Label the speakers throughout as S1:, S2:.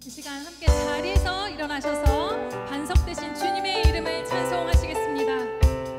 S1: 이 시간 함께 자리에서 일어나셔서 반석되신 주님의 이름을 찬송하시겠습니다.
S2: 나의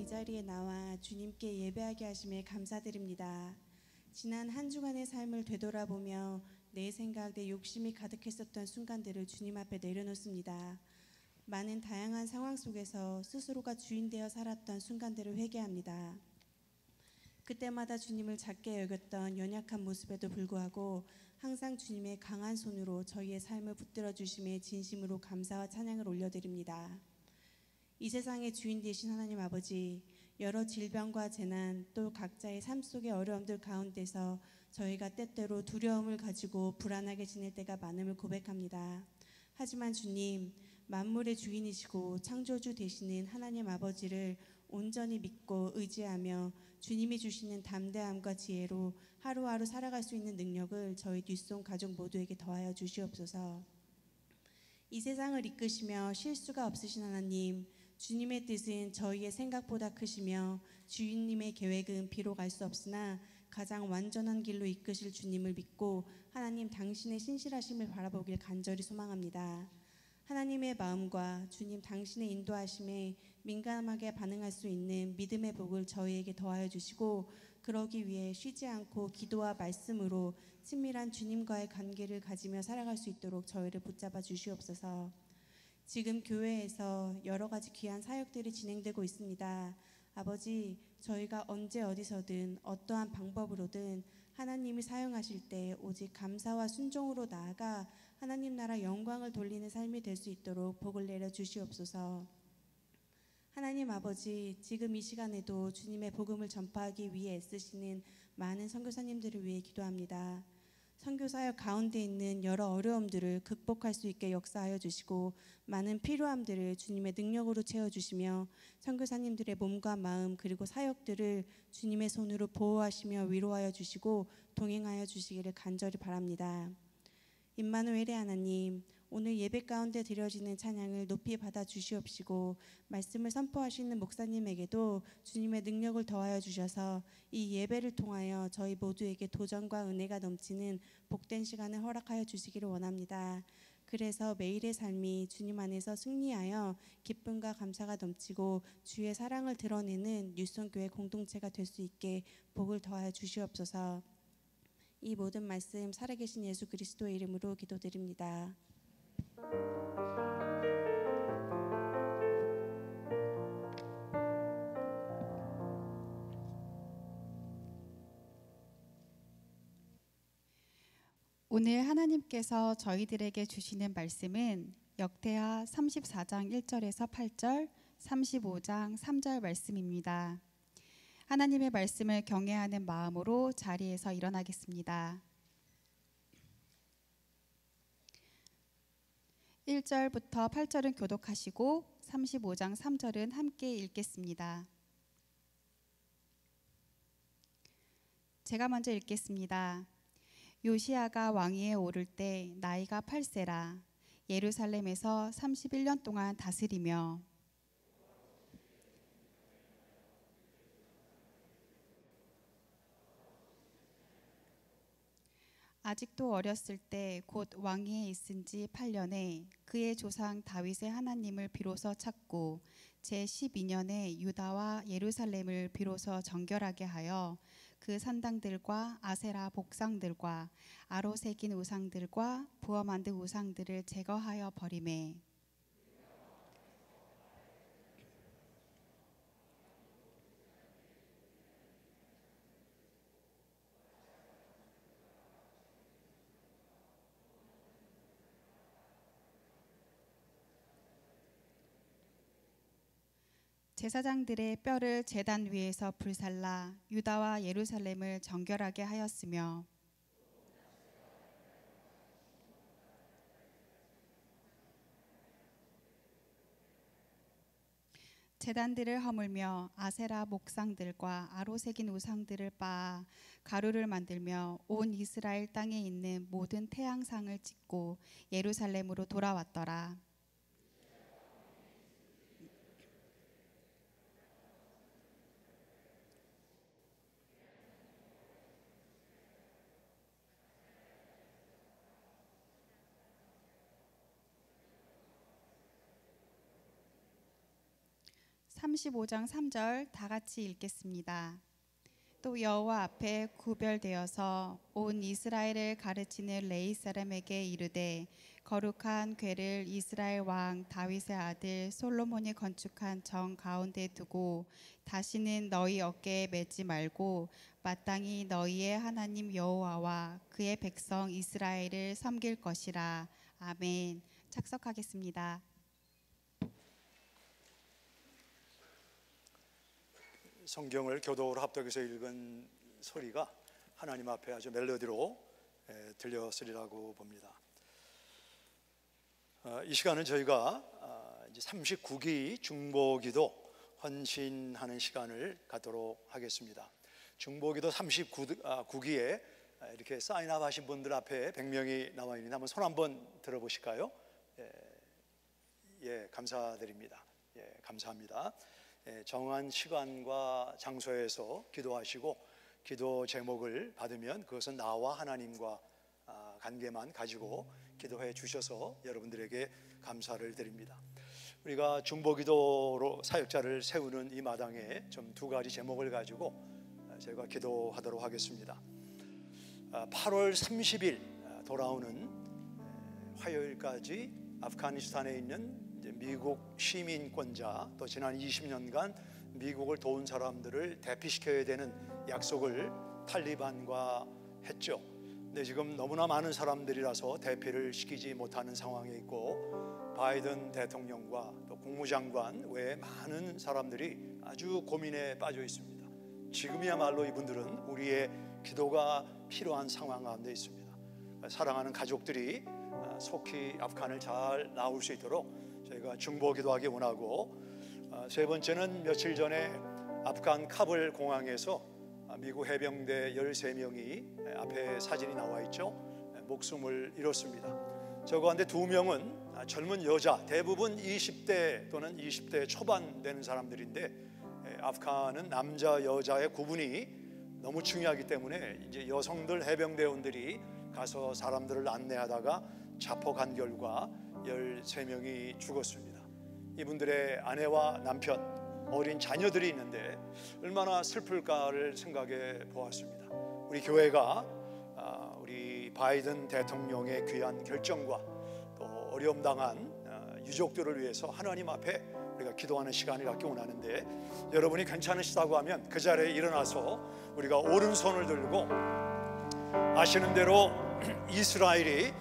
S2: 자리에 나와 주님께 예배하게 하심에 감사드립니다. 지난 한 주간의 삶을 되돌아보며 내 생각, 내 욕심이 가득했었던 순간들을 주님 앞에 내려놓습니다. 많은 다양한 상황 속에서 스스로가 주인 되어 살았던 순간들을 회개합니다. 그때마다 주님을 작게 여겼던 연약한 모습에도 불구하고 항상 주님의 강한 손으로 저희의 삶을 붙들어 주심에 진심으로 감사와 찬양을 올려드립니다. 이 세상의 주인 되신 하나님 아버지, 여러 질병과 재난 또 각자의 삶 속의 어려움들 가운데서 저희가 때때로 두려움을 가지고 불안하게 지낼 때가 많음을 고백합니다. 하지만 주님, 만물의 주인이시고 창조주 되시는 하나님 아버지를 온전히 믿고 의지하며 주님이 주시는 담대함과 지혜로 하루하루 살아갈 수 있는 능력을 저희 뒷손 가족 모두에게 더하여 주시옵소서. 이 세상을 이끄시며 실수가 없으신 하나님, 주님의 뜻은 저희의 생각보다 크시며 주님의 계획은 비록 알 수 없으나 가장 완전한 길로 이끄실 주님을 믿고 하나님 당신의 신실하심을 바라보길 간절히 소망합니다. 하나님의 마음과 주님 당신의 인도하심에 민감하게 반응할 수 있는 믿음의 복을 저희에게 더하여 주시고, 그러기 위해 쉬지 않고 기도와 말씀으로 친밀한 주님과의 관계를 가지며 살아갈 수 있도록 저희를 붙잡아 주시옵소서. 지금 교회에서 여러 가지 귀한 사역들이 진행되고 있습니다. 아버지, 저희가 언제 어디서든 어떠한 방법으로든 하나님이 사용하실 때 오직 감사와 순종으로 나아가 하나님 나라 영광을 돌리는 삶이 될 수 있도록 복을 내려 주시옵소서. 하나님 아버지, 지금 이 시간에도 주님의 복음을 전파하기 위해 애쓰시는 많은 선교사님들을 위해 기도합니다. 선교사역 가운데 있는 여러 어려움들을 극복할 수 있게 역사하여 주시고 많은 필요함들을 주님의 능력으로 채워주시며 선교사님들의 몸과 마음 그리고 사역들을 주님의 손으로 보호하시며 위로하여 주시고 동행하여 주시기를 간절히 바랍니다. 임마누엘의 하나님, 오늘 예배 가운데 드려지는 찬양을 높이 받아 주시옵시고 말씀을 선포하시는 목사님에게도 주님의 능력을 더하여 주셔서 이 예배를 통하여 저희 모두에게 도전과 은혜가 넘치는 복된 시간을 허락하여 주시기를 원합니다. 그래서 매일의 삶이 주님 안에서 승리하여 기쁨과 감사가 넘치고 주의 사랑을 드러내는 뉴스온교회 공동체가 될 수 있게 복을 더하여 주시옵소서. 이 모든 말씀 살아계신 예수 그리스도의 이름으로 기도드립니다.
S3: 오늘 하나님께서 저희들에게 주시는 말씀은 역대하 34장 1절에서 8절, 35장 3절 말씀입니다. 하나님의 말씀을 경외하는 마음으로 자리에서 일어나겠습니다. 1절부터 8절은 교독하시고 35장 3절은 함께 읽겠습니다. 제가 먼저 읽겠습니다. 요시야가 왕위에 오를 때 나이가 8세라 예루살렘에서 31년 동안 다스리며 아직도 어렸을 때 곧 왕위에 있은 지 8년에 그의 조상 다윗의 하나님을 비로소 찾고 제12년에 유다와 예루살렘을 비로소 정결하게 하여 그 산당들과 아세라 복상들과 아로 새긴 우상들과 부어 만든 우상들을 제거하여 버리매 제사장들의 뼈를 제단 위에서 불살라 유다와 예루살렘을 정결하게 하였으며 제단들을 허물며 아세라 목상들과 아로 새긴 우상들을 빻아 가루를 만들며 온 이스라엘 땅에 있는 모든 태양상을 찍고 예루살렘으로 돌아왔더라. (35장 3절) 다 같이 읽겠습니다. 또 여호와 앞에 구별되어서 온 이스라엘을 가르치는 레위 사람에게 이르되 거룩한 궤를 이스라엘 왕 다윗의 아들 솔로몬이 건축한 정 가운데 두고 다시는 너희 어깨에 매지 말고 마땅히 너희의 하나님 여호와와 그의 백성 이스라엘을 섬길 것이라. 아멘. 착석하겠습니다.
S4: 성경을 교독으로 합독해서 읽은 소리가 하나님 앞에 아주 멜로디로 들렸으리라고 봅니다. 이 시간은 저희가 이제 39기 중보기도 헌신하는 시간을 갖도록 하겠습니다. 중보기도 39기에 이렇게 사인업 하신 분들 앞에 100명이 나와 있는데 한번 손 한번 들어보실까요? 예, 감사드립니다. 예, 감사합니다. 정한 시간과 장소에서 기도하시고 기도 제목을 받으면 그것은 나와 하나님과 관계만 가지고 기도해 주셔서 여러분들에게 감사를 드립니다. 우리가 중보기도로 사역자를 세우는 이 마당에 좀 두 가지 제목을 가지고 제가 기도하도록 하겠습니다. 8월 30일 돌아오는 화요일까지 아프가니스탄에 있는 미국 시민권자, 또 지난 20년간 미국을 도운 사람들을 대피시켜야 되는 약속을 탈리반과 했죠. 근데 지금 너무나 많은 사람들이라서 대피를 시키지 못하는 상황에 있고 바이든 대통령과 또 국무장관 외에 많은 사람들이 아주 고민에 빠져 있습니다. 지금이야말로 이분들은 우리의 기도가 필요한 상황 가운데 있습니다. 사랑하는 가족들이 속히 아프간을 잘 나올 수 있도록 저희가 중보기도하기 원하고, 세 번째는 며칠 전에 아프간 카불 공항에서 미국 해병대 13명이 앞에 사진이 나와 있죠. 목숨을 잃었습니다. 저 가운데 2명은 젊은 여자, 대부분 20대 또는 20대 초반 되는 사람들인데, 아프간은 남자 여자의 구분이 너무 중요하기 때문에 이제 여성들 해병대원들이 가서 사람들을 안내하다가 자폭한 결과 13명이 죽었습니다. 이분들의 아내와 남편, 어린 자녀들이 있는데 얼마나 슬플까를 생각해 보았습니다. 우리 교회가 우리 바이든 대통령의 귀한 결정과 또 어려움 당한 유족들을 위해서 하나님 앞에 우리가 기도하는 시간을 갖기 원하는데, 여러분이 괜찮으시다고 하면 그 자리에 일어나서 우리가 오른손을 들고, 아시는 대로 이스라엘이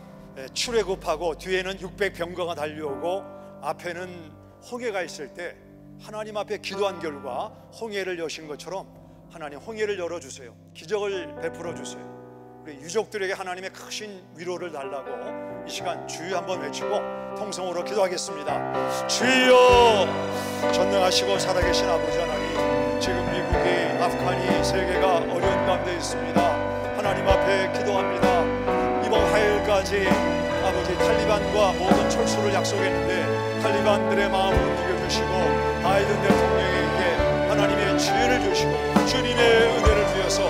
S4: 출애굽하고 뒤에는 600병거가 달려오고 앞에는 홍해가 있을 때 하나님 앞에 기도한 결과 홍해를 여신 것처럼 하나님 홍해를 열어주세요. 기적을 베풀어 주세요. 우리 유족들에게 하나님의 크신 위로를 달라고 이 시간 주여 한번 외치고 통성으로 기도하겠습니다. 주여, 전능하시고 살아계신 아버지 하나님, 지금 미국이, 아프간이, 세계가 어려운 가운데 있습니다. 하나님 앞에 기도합니다. 이번 화요일까지 아버지 탈리반과 모든 철수를 약속했는데 탈리반들의 마음을 움직여주시고 바이든 대통령에게 하나님의 지혜를 주시고 주님의 은혜를 주셔서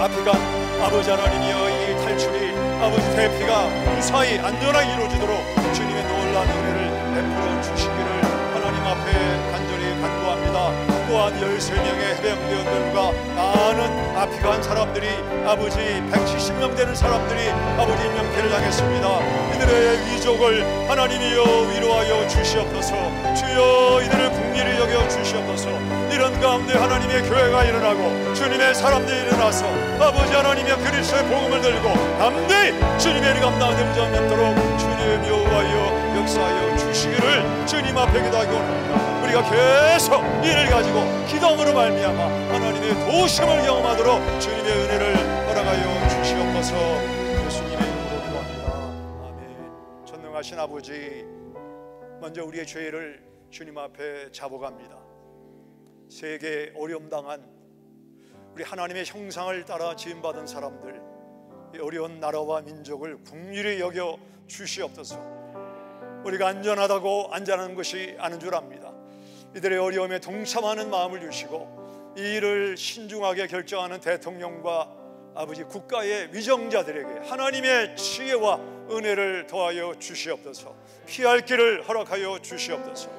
S4: 아프간 아버지 하나님이여, 이 탈출이 아버지 대피가 무사히 안전하게 이루어지도록 주님의 놀라운 은혜를 베풀어 주시기를 하나님 앞에 간절히 간구합니다. 또한 13명의 해병대원들과 많은 아프간 사람들이, 아버지 170명 되는 사람들이 아버지 인명피해를 당했습니다. 이들의 위족을 하나님이여 위로하여 주시옵소서. 주여, 이들을 긍휼히 여겨 주시옵소서. 이런 가운데 하나님의 교회가 일어나고 주님의 사람들이 일어나서 아버지 하나님의 그리스도의 복음을 들고 담대히 주님의 일 감당하는 문제가 없도록 주님 여호와여 역사하여 주시기를 주님 앞에 기도하기 원합니다. 우리가 계속 이를 가지고 기도함으로 말미암아 하나님의 도우심을 경험하도록 주님의 은혜를 허락하여 주시옵소서. 예수님의 이름으로 기도합니다. 아멘. 전능하신 아버지, 먼저 우리의 죄를 주님 앞에 자복합니다. 세계에 어려움 당한 우리 하나님의 형상을 따라 지음받은 사람들, 이 어려운 나라와 민족을 긍휼히 여겨 주시옵소서. 우리가 안전하다고 안전한 것이 아닌 줄 압니다. 이들의 어려움에 동참하는 마음을 주시고 이 일을 신중하게 결정하는 대통령과 아버지 국가의 위정자들에게 하나님의 지혜와 은혜를 더하여 주시옵소서. 피할 길을 허락하여 주시옵소서.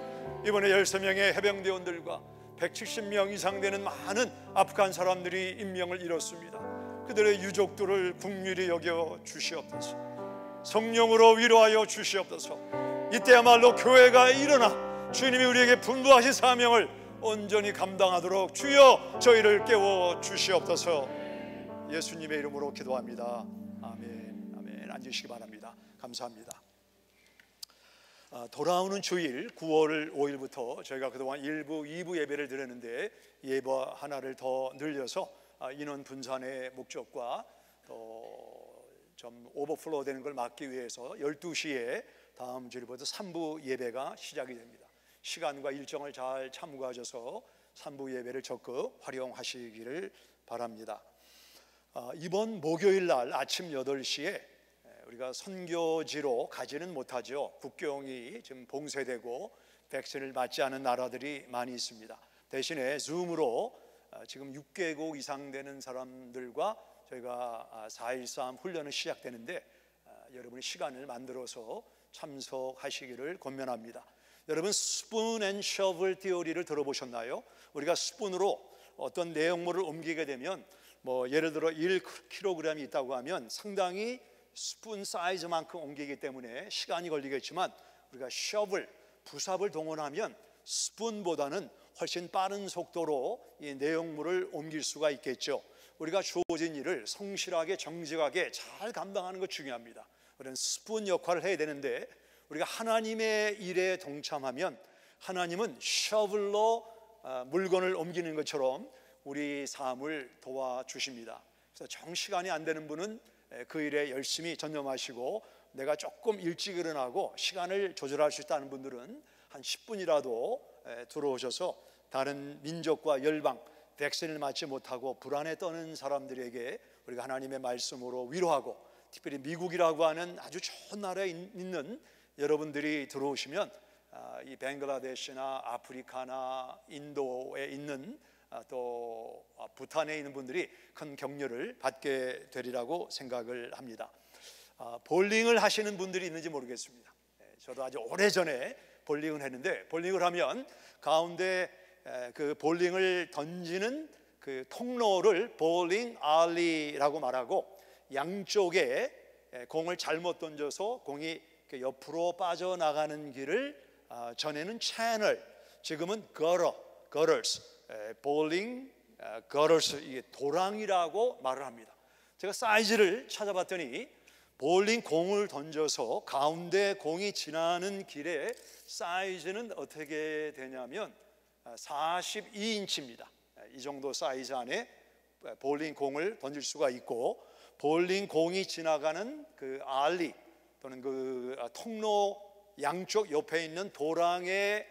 S4: 이번에 13명의 해병대원들과 170명 이상 되는 많은 아프간 사람들이 인명을 잃었습니다. 그들의 유족들을 긍휼히 여겨 주시옵소서. 성령으로 위로하여 주시옵소서. 이때야말로 교회가 일어나 주님이 우리에게 분부하신 사명을 온전히 감당하도록 주여 저희를 깨워 주시옵소서. 예수님의 이름으로 기도합니다. 아멘. 아멘. 앉으시기 바랍니다. 감사합니다. 돌아오는 주일 9월 5일부터 저희가 그동안 1부, 2부 예배를 드렸는데 예배 하나를 더 늘려서 인원 분산의 목적과 좀 오버플로우 되는 걸 막기 위해서 12시에 다음 주일부터 3부 예배가 시작이 됩니다. 시간과 일정을 잘 참고하셔서 3부 예배를 적극 활용하시기를 바랍니다. 이번 목요일 날 아침 8시에 우리가 선교지로 가지는 못하죠. 국경이 지금 봉쇄되고 백신을 맞지 않은 나라들이 많이 있습니다. 대신에 줌으로 지금 6개국 이상 되는 사람들과 저희가 4.13 훈련을 시작되는데 여러분이 시간을 만들어서 참석하시기를 권면합니다. 여러분, 스푼 앤 셔블 티오리를 들어보셨나요? 우리가 스푼으로 어떤 내용물을 옮기게 되면 예를 들어 1kg이 있다고 하면 상당히 스푼 사이즈만큼 옮기기 때문에 시간이 걸리겠지만 우리가 셔블, 부삽을 동원하면 스푼보다는 훨씬 빠른 속도로 이 내용물을 옮길 수가 있겠죠. 우리가 주어진 일을 성실하게 정직하게 잘 감당하는 것 중요합니다. 그런 스푼 역할을 해야 되는데 우리가 하나님의 일에 동참하면 하나님은 셔블로 물건을 옮기는 것처럼 우리 삶을 도와주십니다. 그래서 정시간이 안 되는 분은 그 일에 열심히 전념하시고 내가 조금 일찍 일어나고 시간을 조절할 수 있다는 분들은 한 10분이라도 들어오셔서 다른 민족과 열방, 백신을 맞지 못하고 불안에 떠는 사람들에게 우리가 하나님의 말씀으로 위로하고, 특별히 미국이라고 하는 아주 좋은 나라에 있는 여러분들이 들어오시면 이 벵글라데시나 아프리카나 인도에 있는 또 부탄에 있는 분들이 큰 격려를 받게 되리라고 생각을 합니다. 볼링을 하시는 분들이 있는지 모르겠습니다. 저도 아주 오래전에 볼링을 했는데, 볼링을 하면 가운데 그 볼링을 던지는 그 통로를 볼링 알리라고 말하고, 양쪽에 공을 잘못 던져서 공이 옆으로 빠져나가는 길을 전에는 채널, 지금은 gutters, 볼링 gutters, 이게 도랑이라고 말을 합니다. 제가 사이즈를 찾아봤더니 볼링 공을 던져서 가운데 공이 지나는 길의 사이즈는 어떻게 되냐면 42인치입니다. 이 정도 사이즈 안에 볼링 공을 던질 수가 있고, 볼링 공이 지나가는 그 알리 또는 그 통로 양쪽 옆에 있는 도랑의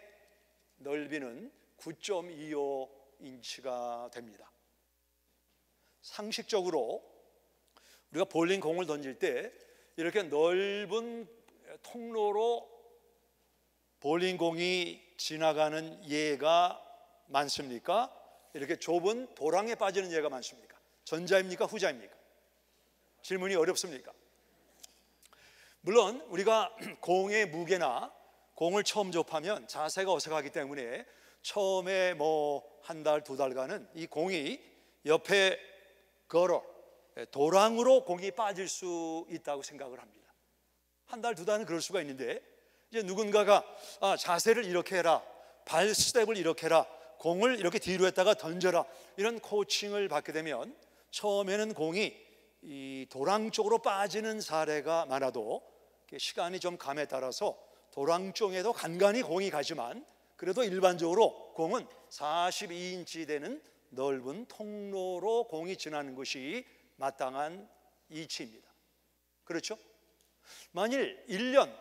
S4: 넓이는 9.25인치가 됩니다. 상식적으로 우리가 볼링 공을 던질 때 이렇게 넓은 통로로 볼링 공이 지나가는 예가 많습니까? 이렇게 좁은 도랑에 빠지는 예가 많습니까? 전자입니까? 후자입니까? 질문이 어렵습니까? 물론 우리가 공의 무게나 공을 처음 접하면 자세가 어색하기 때문에 처음에 한 달, 두 달간은 이 공이 옆에 도랑으로 공이 빠질 수 있다고 생각을 합니다. 한 달, 두 달은 그럴 수가 있는데, 이제 누군가가 자세를 이렇게 해라, 발 스텝을 이렇게 해라, 공을 이렇게 뒤로 했다가 던져라, 이런 코칭을 받게 되면 처음에는 공이 이 도랑 쪽으로 빠지는 사례가 많아도 시간이 좀 감에 따라서 도랑 쪽에도 간간히 공이 가지만, 그래도 일반적으로 공은 42인치 되는 넓은 통로로 공이 지나는 것이 마땅한 이치입니다. 그렇죠? 만일 1년,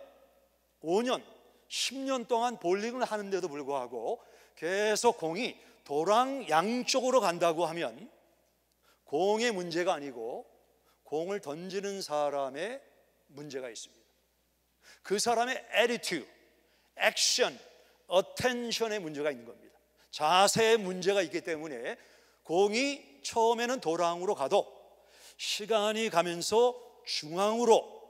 S4: 5년, 10년 동안 볼링을 하는데도 불구하고 계속 공이 도랑 양쪽으로 간다고 하면 공의 문제가 아니고 공을 던지는 사람의 문제가 있습니다. 그 사람의 attitude, 액션, attention의 문제가 있는 겁니다. 자세의 문제가 있기 때문에 공이 처음에는 도랑으로 가도 시간이 가면서 중앙으로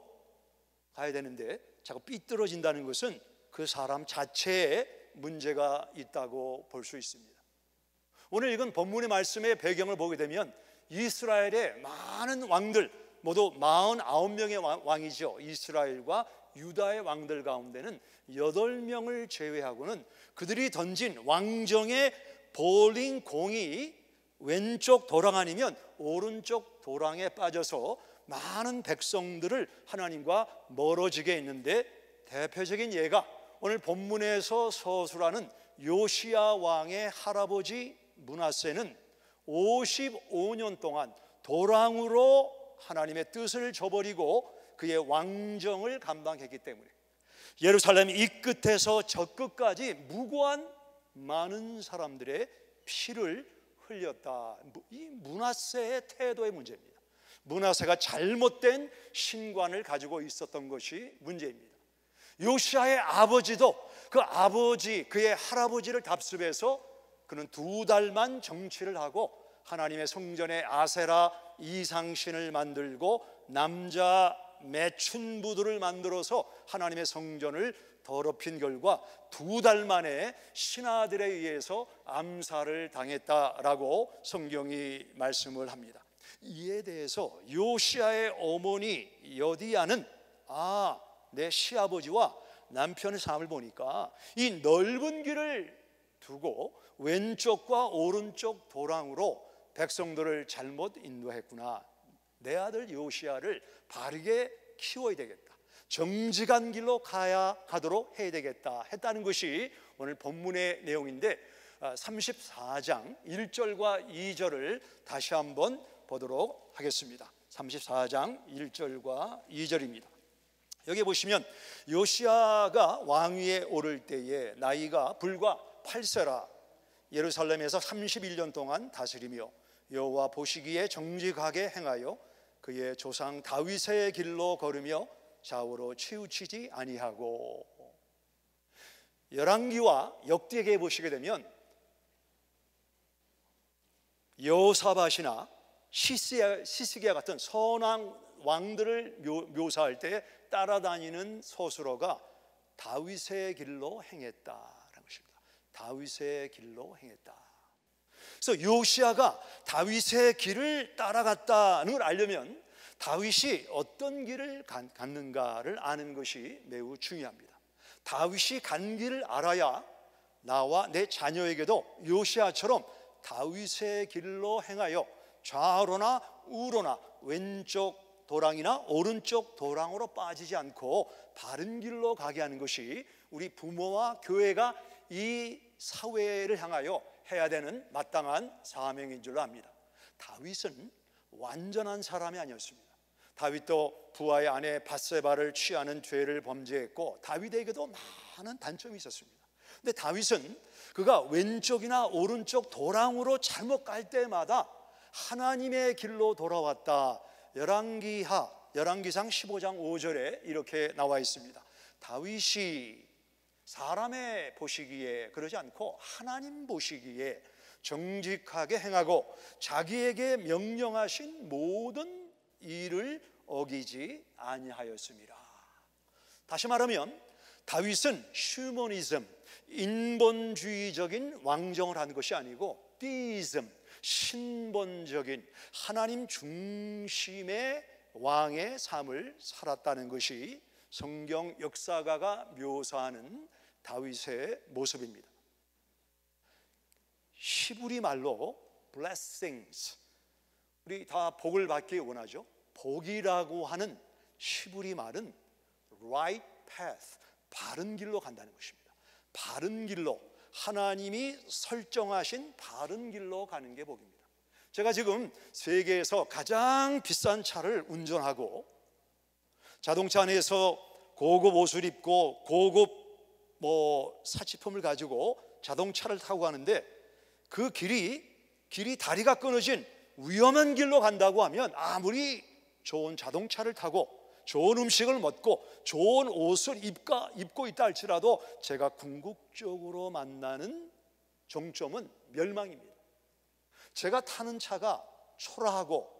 S4: 가야 되는데 자꾸 삐뚤어진다는 것은 그 사람 자체에 문제가 있다고 볼 수 있습니다. 오늘 읽은 본문의 말씀의 배경을 보게 되면 이스라엘의 많은 왕들, 모두 49명의 왕이죠. 이스라엘과 유다의 왕들 가운데는 8명을 제외하고는 그들이 던진 왕정의 볼링 공이 왼쪽 도랑 아니면 오른쪽 도랑에 빠져서 많은 백성들을 하나님과 멀어지게 했는데, 대표적인 예가 오늘 본문에서 서술하는 요시야 왕의 할아버지 므낫세는 55년 동안 도랑으로 하나님의 뜻을 저버리고 그의 왕정을 감당했기 때문에 예루살렘 이 끝에서 저 끝까지 무고한 많은 사람들의 피를 흘렸다. 이 므낫세의 태도의 문제입니다. 므낫세가 잘못된 신관을 가지고 있었던 것이 문제입니다. 요시야의 아버지도 그의 할아버지를 답습해서 그는 2달만 정치를 하고 하나님의 성전에 아세라 이상신을 만들고 남자 매춘부들을 만들어서 하나님의 성전을 더럽힌 결과 2달 만에 신하들에 의해서 암살을 당했다라고 성경이 말씀을 합니다. 이에 대해서 요시야의 어머니 여디야는 내 시아버지와 남편의 삶을 보니까 이 넓은 길을 두고 왼쪽과 오른쪽 도랑으로 백성들을 잘못 인도했구나. 내 아들 요시야를 바르게 키워야 되겠다. 정직한 길로 가도록 해야 되겠다 했다는 것이 오늘 본문의 내용인데, 34장 1절과 2절을 다시 한번 보도록 하겠습니다. 34장 1절과 2절입니다. 여기 보시면 요시야가 왕위에 오를 때에 나이가 불과 8세라 예루살렘에서 31년 동안 다스리며 여호와 보시기에 정직하게 행하여 그의 조상 다윗의 길로 걸으며 좌우로 치우치지 아니하고. 열왕기와 역대기에 보시게 되면 여호사밧이나 시스기야 같은 선한 왕들을 묘사할 때 따라다니는 서술어가 다윗의 길로 행했다라는 것입니다. 다윗의 길로 행했다. 그래서 요시야가 다윗의 길을 따라갔다는 걸 알려면 다윗이 어떤 길을 갔는가를 아는 것이 매우 중요합니다. 다윗이 간 길을 알아야 나와 내 자녀에게도 요시야처럼 다윗의 길로 행하여 좌로나 우로나 왼쪽 도랑이나 오른쪽 도랑으로 빠지지 않고 바른 길로 가게 하는 것이 우리 부모와 교회가 이 사회를 향하여 해야 되는 마땅한 사명인 줄로 압니다. 다윗은 완전한 사람이 아니었습니다. 다윗도 부하의 아내 밧세바를 취하는 죄를 범죄했고 다윗에게도 많은 단점이 있었습니다. 근데 다윗은 그가 왼쪽이나 오른쪽 도랑으로 잘못 갈 때마다 하나님의 길로 돌아왔다. 열왕기상 15장 5절에 이렇게 나와 있습니다. 다윗이 사람의 보시기에 그러지 않고 하나님 보시기에 정직하게 행하고 자기에게 명령하신 모든 일을 어기지 아니하였습니다. 다시 말하면 다윗은 휴머니즘, 인본주의적인 왕정을 한 것이 아니고 디이즘, 신본적인 하나님 중심의 왕의 삶을 살았다는 것이 성경 역사가가 묘사하는 다윗의 모습입니다. 히브리 말로 blessings, 우리 다 복을 받기 원하죠. 복이라고 하는 히브리 말은 right path, 바른 길로 간다는 것입니다. 바른 길로, 하나님이 설정하신 바른 길로 가는 게 복입니다. 제가 지금 세계에서 가장 비싼 차를 운전하고 자동차 안에서 고급 옷을 입고 고급 사치품을 가지고 자동차를 타고 가는데 그 길이 다리가 끊어진 위험한 길로 간다고 하면 아무리 좋은 자동차를 타고 좋은 음식을 먹고 좋은 옷을 입고 있다 할지라도 제가 궁극적으로 만나는 종점은 멸망입니다. 제가 타는 차가 초라하고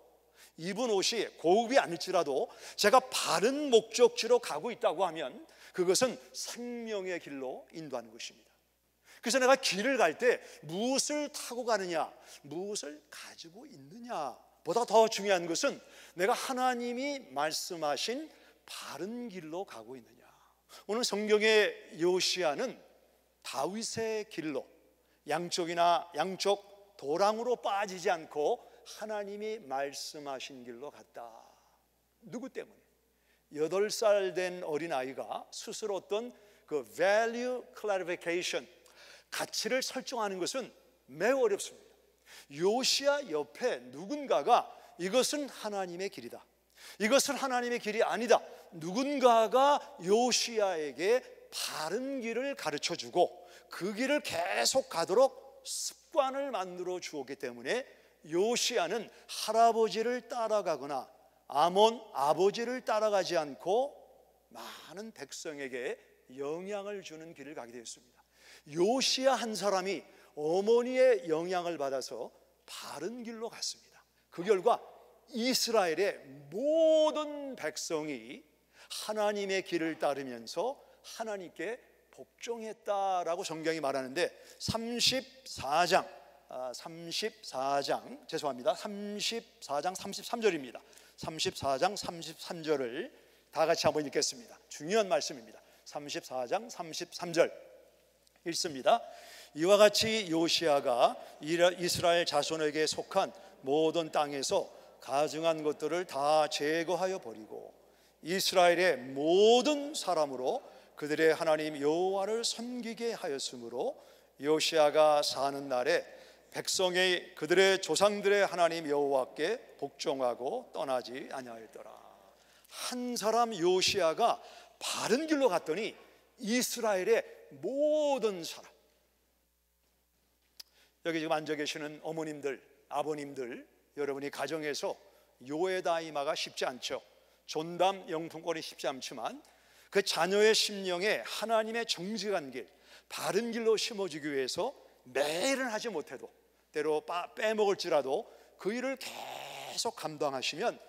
S4: 입은 옷이 고급이 아닐지라도 제가 바른 목적지로 가고 있다고 하면 그것은 생명의 길로 인도하는 것입니다. 그래서 내가 길을 갈 때 무엇을 타고 가느냐, 무엇을 가지고 있느냐 보다 더 중요한 것은 내가 하나님이 말씀하신 바른 길로 가고 있느냐. 오늘 성경의 요시야는 다윗의 길로 양쪽 도랑으로 빠지지 않고 하나님이 말씀하신 길로 갔다. 누구 때문에? 8살 된 어린아이가 스스로 어떤 그 value clarification, 가치를 설정하는 것은 매우 어렵습니다. 요시야 옆에 누군가가 이것은 하나님의 길이다, 이것은 하나님의 길이 아니다, 누군가가 요시야에게 바른 길을 가르쳐주고 그 길을 계속 가도록 습관을 만들어 주었기 때문에 요시야는 할아버지를 따라가거나 아몬 아버지를 따라가지 않고 많은 백성에게 영향을 주는 길을 가게 되었습니다. 요시야 한 사람이 어머니의 영향을 받아서 바른 길로 갔습니다. 그 결과 이스라엘의 모든 백성이 하나님의 길을 따르면서 하나님께 복종했다라고 성경이 말하는데 34장 33절입니다. 34장 33절을 다 같이 한번 읽겠습니다. 중요한 말씀입니다. 34장 33절 읽습니다. 이와 같이 요시야가 이스라엘 자손에게 속한 모든 땅에서 가증한 것들을 다 제거하여 버리고 이스라엘의 모든 사람으로 그들의 하나님 여호와를 섬기게 하였으므로 요시야가 사는 날에 백성이 그들의 조상들의 하나님 여호와께 복종하고 떠나지 아니하였더라. 한 사람 요시야가 바른 길로 갔더니 이스라엘의 모든 사람, 여기 지금 앉아 계시는 어머님들, 아버님들, 여러분이 가정에서 요에다이마가 쉽지 않죠. 존담 영통권이 쉽지 않지만 그 자녀의 심령에 하나님의 정직한 길, 바른 길로 심어주기 위해서 매일은 하지 못해도 때로 빼먹을지라도 그 일을 계속 감당하시면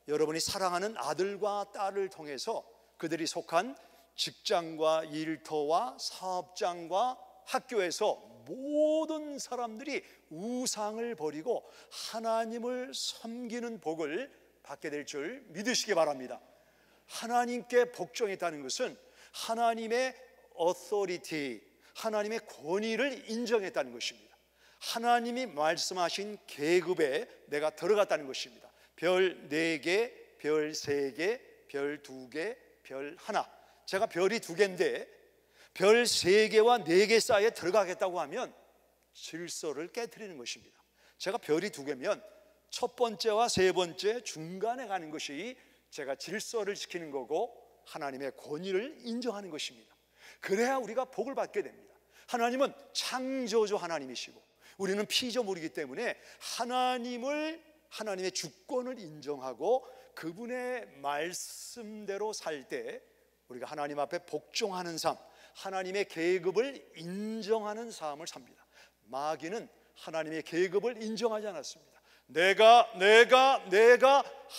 S4: 여러분이 사랑하는 아들과 딸을 통해서 그들이 속한 직장과 일터와 사업장과 학교에서 모든 사람들이 우상을 버리고 하나님을 섬기는 복을 받게 될 줄 믿으시기 바랍니다. 하나님께 복종했다는 것은 하나님의 authority, 하나님의 권위를 인정했다는 것입니다. 하나님이 말씀하신 계급에 내가 들어갔다는 것입니다. 별 4개, 별 3개, 별 2개, 별 1. 제가 별이 2개인데 별 3개와 4개 사이에 들어가겠다고 하면 질서를 깨트리는 것입니다. 제가 별이 2개면 첫 번째와 세 번째 중간에 가는 것이 제가 질서를 지키는 거고 하나님의 권위를 인정하는 것입니다. 그래야 우리가 복을 받게 됩니다. 하나님은 창조주 하나님이시고 우리는 피조물이기 때문에 하나님의 주권을 인정하고 그분의 말씀대로 살 때 우리가 하나님 앞에 복종하는 삶, 하나님의 계급을 인정하는 삶을 삽니다. 마귀는 하나님의 계급을 인정하지 않았습니다. 내가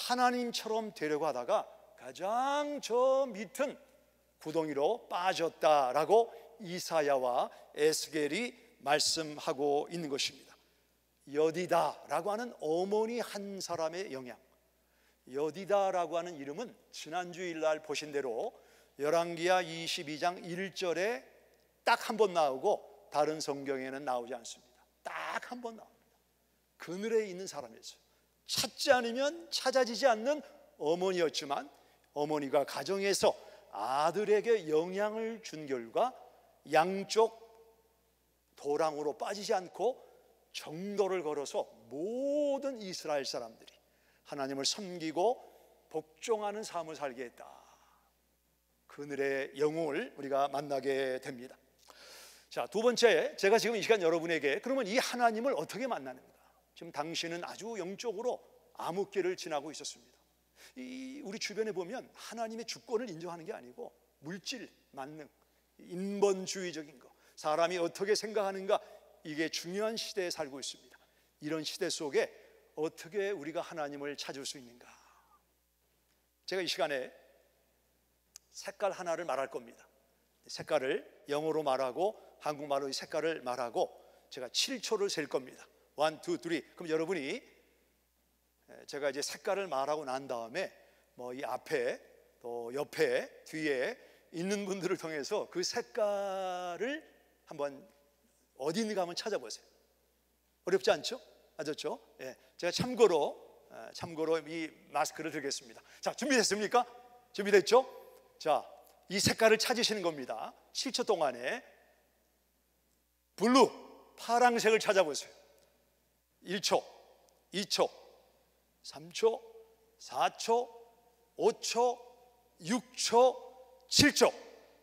S4: 하나님처럼 되려고 하다가 가장 저 밑은 구덩이로 빠졌다라고 이사야와 에스겔이 말씀하고 있는 것입니다. 여디다라고 하는 어머니 한 사람의 영향, 여디다라고 하는 이름은 지난주일날 보신 대로 열왕기하 22장 1절에 딱 한 번 나오고 다른 성경에는 나오지 않습니다. 딱 한 번 나옵니다. 그늘에 있는 사람이었어요. 찾지 않으면 찾아지지 않는 어머니였지만 어머니가 가정에서 아들에게 영향을 준 결과 양쪽 도랑으로 빠지지 않고 정도를 걸어서 모든 이스라엘 사람들이 하나님을 섬기고 복종하는 삶을 살게 했다. 그늘의 영웅을 우리가 만나게 됩니다. 자, 두 번째, 제가 지금 이 시간 여러분에게 그러면 이 하나님을 어떻게 만나는가? 지금 당신은 아주 영적으로 암흑기를 지나고 있었습니다. 우리 주변에 보면 하나님의 주권을 인정하는 게 아니고 물질, 만능, 인본주의적인 거, 사람이 어떻게 생각하는가, 이게 중요한 시대에 살고 있습니다. 이런 시대 속에 어떻게 우리가 하나님을 찾을 수 있는가? 제가 이 시간에 색깔 하나를 말할 겁니다. 색깔을 영어로 말하고 한국말로 이 색깔을 말하고 제가 7초를 셀 겁니다. 1, 2, 3. 그럼 여러분이 제가 이제 색깔을 말하고 난 다음에 뭐 이 앞에 또 옆에 뒤에 있는 분들을 통해서 그 색깔을 한번 어디 있는가 한번 찾아보세요. 어렵지 않죠? 맞았죠? 예, 제가 참고로 이 마스크를 들겠습니다. 자, 준비됐습니까? 준비됐죠? 자, 이 색깔을 찾으시는 겁니다. 7초 동안에 블루, 파랑색을 찾아보세요. 1초, 2초, 3초, 4초, 5초, 6초, 7초.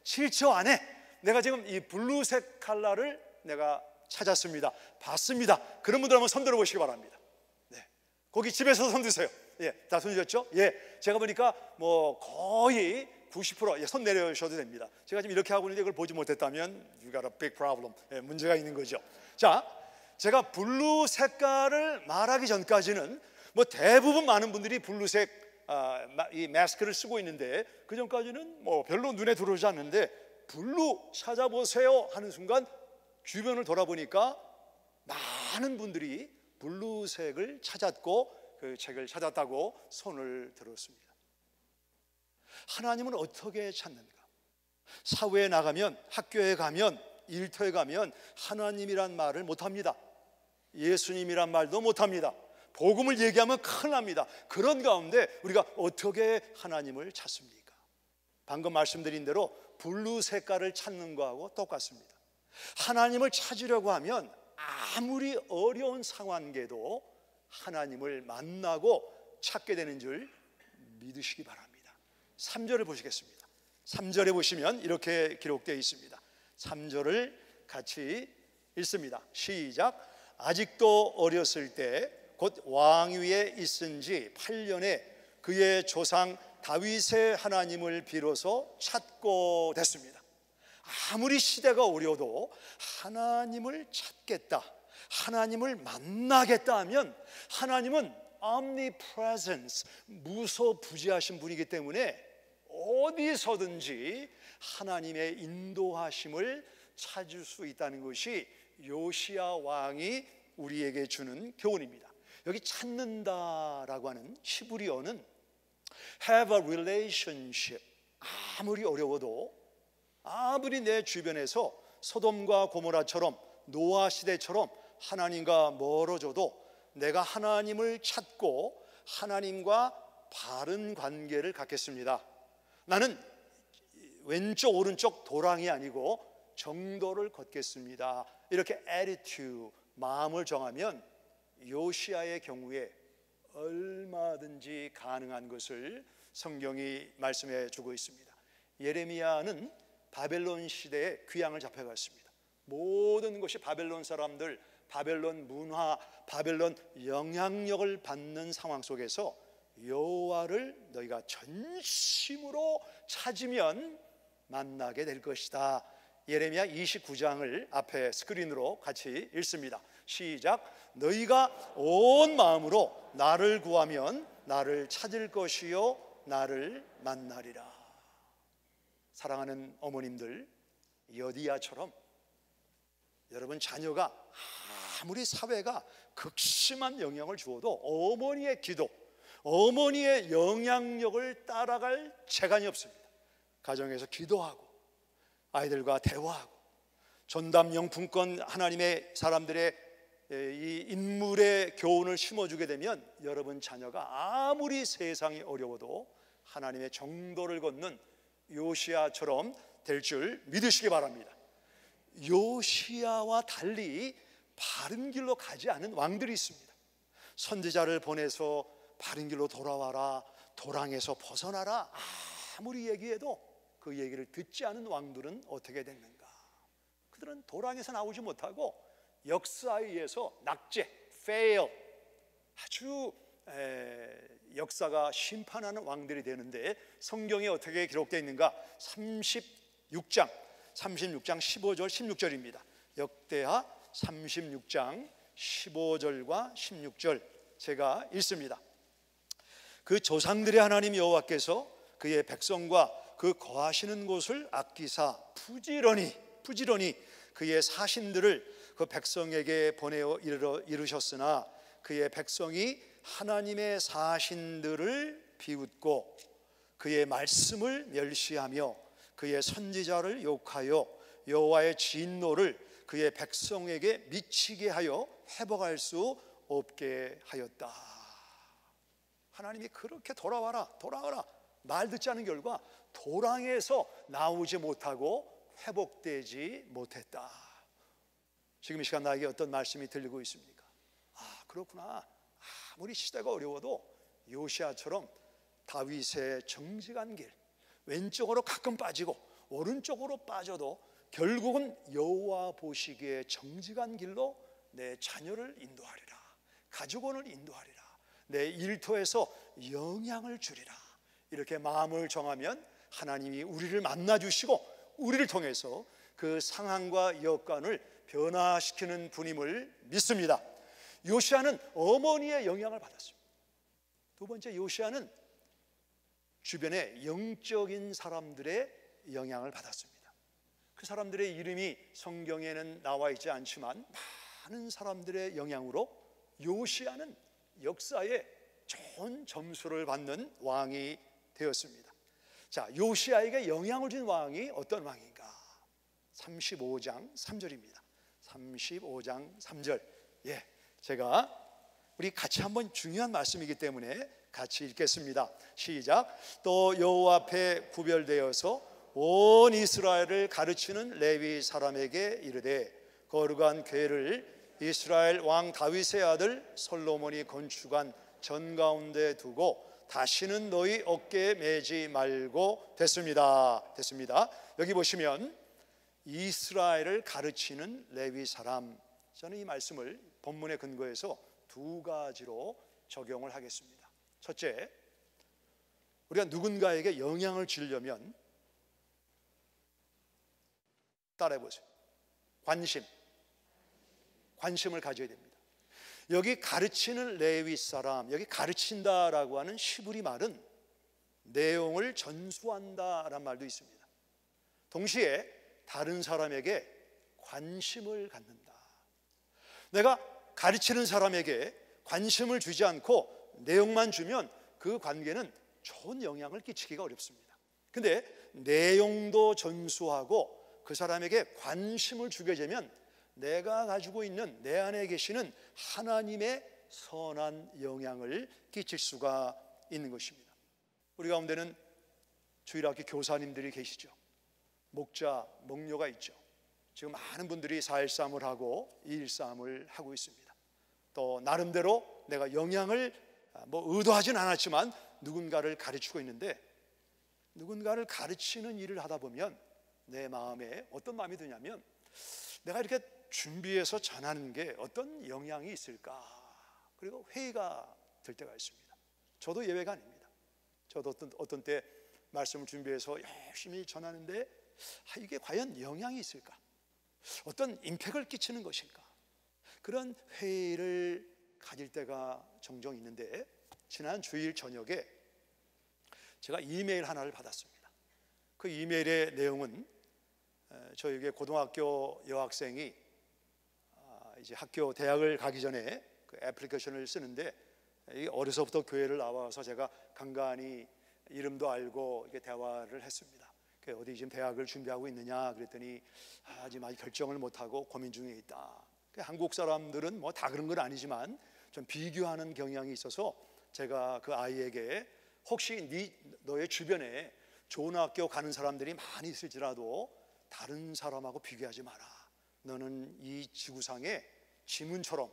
S4: 7초 안에 내가 지금 이 블루색 컬러를 내가 찾았습니다. 봤습니다. 그런 분들 한번 손 들어보시기 바랍니다. 네, 거기 집에서 손 드세요. 예, 다 손 드셨죠? 예, 제가 보니까 뭐 거의 90% 예, 손 내려주셔도 됩니다. 제가 지금 이렇게 하고 있는데 그걸 보지 못했다면 you got a big problem. 예, 문제가 있는 거죠. 자, 제가 블루 색깔을 말하기 전까지는 뭐 대부분 많은 분들이 블루색 이 마스크를 쓰고 있는데 그 전까지는 뭐 별로 눈에 들어오지 않는데 블루 찾아보세요 하는 순간 주변을 돌아보니까 많은 분들이 블루색을 찾았고 그 책을 찾았다고 손을 들었습니다. 하나님은 어떻게 찾는가? 사회에 나가면, 학교에 가면, 일터에 가면 하나님이란 말을 못합니다. 예수님이란 말도 못합니다. 복음을 얘기하면 큰일 납니다. 그런 가운데 우리가 어떻게 하나님을 찾습니까? 방금 말씀드린 대로 블루 색깔을 찾는 거하고 똑같습니다. 하나님을 찾으려고 하면 아무리 어려운 상황에도 하나님을 만나고 찾게 되는 줄 믿으시기 바랍니다. 3절을 보시겠습니다. 3절에 보시면 이렇게 기록되어 있습니다. 3절을 같이 읽습니다. 시작. 아직도 어렸을 때 곧 왕위에 있은 지 8년에 그의 조상 다윗의 하나님을 비로소 찾고 됐습니다. 아무리 시대가 어려워도 하나님을 찾겠다, 하나님을 만나겠다 하면 하나님은 omnipresence, 무소부지하신 분이기 때문에 어디서든지 하나님의 인도하심을 찾을 수 있다는 것이 요시야 왕이 우리에게 주는 교훈입니다. 여기 찾는다라고 하는 히브리어는 have a relationship, 아무리 어려워도, 아무리 내 주변에서 소돔과 고모라처럼 노아 시대처럼 하나님과 멀어져도 내가 하나님을 찾고 하나님과 바른 관계를 갖겠습니다. 나는 왼쪽 오른쪽 도랑이 아니고 정도를 걷겠습니다. 이렇게 attitude, 마음을 정하면 요시야의 경우에 얼마든지 가능한 것을 성경이 말씀해 주고 있습니다. 예레미야는 바벨론 시대에 귀양을 잡혀갔습니다. 모든 것이 바벨론 사람들, 바벨론 문화, 바벨론 영향력을 받는 상황 속에서 여호와를 너희가 전심으로 찾으면 만나게 될 것이다. 예레미야 29장을 앞에 스크린으로 같이 읽습니다. 시작. 너희가 온 마음으로 나를 구하면 나를 찾을 것이요 나를 만나리라. 사랑하는 어머님들, 여디야처럼 여러분 자녀가 아무리 사회가 극심한 영향을 주어도 어머니의 기도, 어머니의 영향력을 따라갈 재간이 없습니다. 가정에서 기도하고 아이들과 대화하고 전담영품권 하나님의 사람들의 이 인물의 교훈을 심어주게 되면 여러분 자녀가 아무리 세상이 어려워도 하나님의 정도를 걷는 요시야처럼 될 줄 믿으시기 바랍니다. 요시야와 달리 바른 길로 가지 않은 왕들이 있습니다. 선지자를 보내서 바른 길로 돌아와라, 도랑에서 벗어나라, 아무리 얘기해도 그 얘기를 듣지 않은 왕들은 어떻게 됐는가? 그들은 도랑에서 나오지 못하고 역사에 의해서 낙제, fail, 아주 역사가 심판하는 왕들이 되는데 성경에 어떻게 기록되어 있는가? 36장 15절 16절입니다. 역대하 36장 15절과 16절 제가 읽습니다. 그 조상들의 하나님 여호와께서 그의 백성과 그 거하시는 곳을 아끼사 부지런히 그의 사신들을 그 백성에게 보내어 이르셨으나 그의 백성이 하나님의 사신들을 비웃고 그의 말씀을 멸시하며 그의 선지자를 욕하여 여호와의 진노를 그의 백성에게 미치게 하여 회복할 수 없게 하였다. 하나님이 그렇게 돌아와라 말 듣지 않은 결과 도랑에서 나오지 못하고 회복되지 못했다. 지금 이 시간 나에게 어떤 말씀이 들리고 있습니까? 그렇구나. 아무리 시대가 어려워도 요시야처럼 다윗의 정직한 길, 왼쪽으로 가끔 빠지고 오른쪽으로 빠져도 결국은 여호와 보시기에 정직한 길로 내 자녀를 인도하리라, 가족원을 인도하리라, 내 일터에서 영향을 주리라. 이렇게 마음을 정하면 하나님이 우리를 만나주시고 우리를 통해서 그 상황과 여건을 변화시키는 분임을 믿습니다. 요시야는 어머니의 영향을 받았습니다. 두 번째, 요시야는 주변의 영적인 사람들의 영향을 받았습니다. 그 사람들의 이름이 성경에는 나와 있지 않지만 많은 사람들의 영향으로 요시야는 역사에 좋은 점수를 받는 왕이 되었습니다. 자, 요시야에게 영향을 준 왕이 어떤 왕인가? 35장 3절입니다. 35장 3절. 제가 우리 같이 한번 중요한 말씀이기 때문에 같이 읽겠습니다. 시작. 또 여호와 앞에 구별되어서 온 이스라엘을 가르치는 레위 사람에게 이르되 거룩한 궤를 이스라엘 왕 다윗의 아들 솔로몬이 건축한 전 가운데 두고 다시는 너희 어깨에 매지 말고 됐습니다. 여기 보시면 이스라엘을 가르치는 레위 사람, 저는 이 말씀을 본문에 근거해서 두 가지로 적용을 하겠습니다. 첫째, 우리가 누군가에게 영향을 주려면 따라해 보세요. 관심을 가져야 됩니다. 여기 가르치는 레위 사람, 여기 가르친다라고 하는 히브리 말은 내용을 전수한다라는 말도 있습니다. 동시에 다른 사람에게 관심을 갖는다. 내가 가르치는 사람에게 관심을 주지 않고 내용만 주면 그 관계는 좋은 영향을 끼치기가 어렵습니다. 근데 내용도 전수하고 그 사람에게 관심을 주게 되면 내가 가지고 있는, 내 안에 계시는 하나님의 선한 영향을 끼칠 수가 있는 것입니다. 우리 가운데는 주일학교 교사님들이 계시죠. 목자, 목녀가 있죠. 지금 많은 분들이 4.13을 하고 2.13을 하고 있습니다. 또 나름대로 내가 영향을 의도하진 않았지만 누군가를 가르치고 있는데, 누군가를 가르치는 일을 하다 보면 내 마음에 어떤 마음이 드냐면, 내가 이렇게 준비해서 전하는 게 어떤 영향이 있을까? 그리고 회의가 될 때가 있습니다. 저도 예외가 아닙니다. 저도 어떤 때 말씀을 준비해서 열심히 전하는데 이게 과연 영향이 있을까? 어떤 임팩을 끼치는 것일까? 그런 회의를 가질 때가 종종 있는데, 지난 주일 저녁에 제가 이메일 하나를 받았습니다. 그 이메일의 내용은 저에게 고등학교 여학생이 이제 학교 대학을 가기 전에 그 애플리케이션을 쓰는데, 어려서부터 교회를 나와서 제가 간간히 이름도 알고 이렇게 대화를 했습니다. 어디 지금 대학을 준비하고 있느냐 그랬더니 아직 아직 결정을 못하고 고민 중에 있다. 한국 사람들은 뭐 다 그런 건 아니지만 좀 비교하는 경향이 있어서 제가 그 아이에게 혹시 너의 주변에 좋은 학교 가는 사람들이 많이 있을지라도 다른 사람하고 비교하지 마라. 너는 이 지구상의 지문처럼,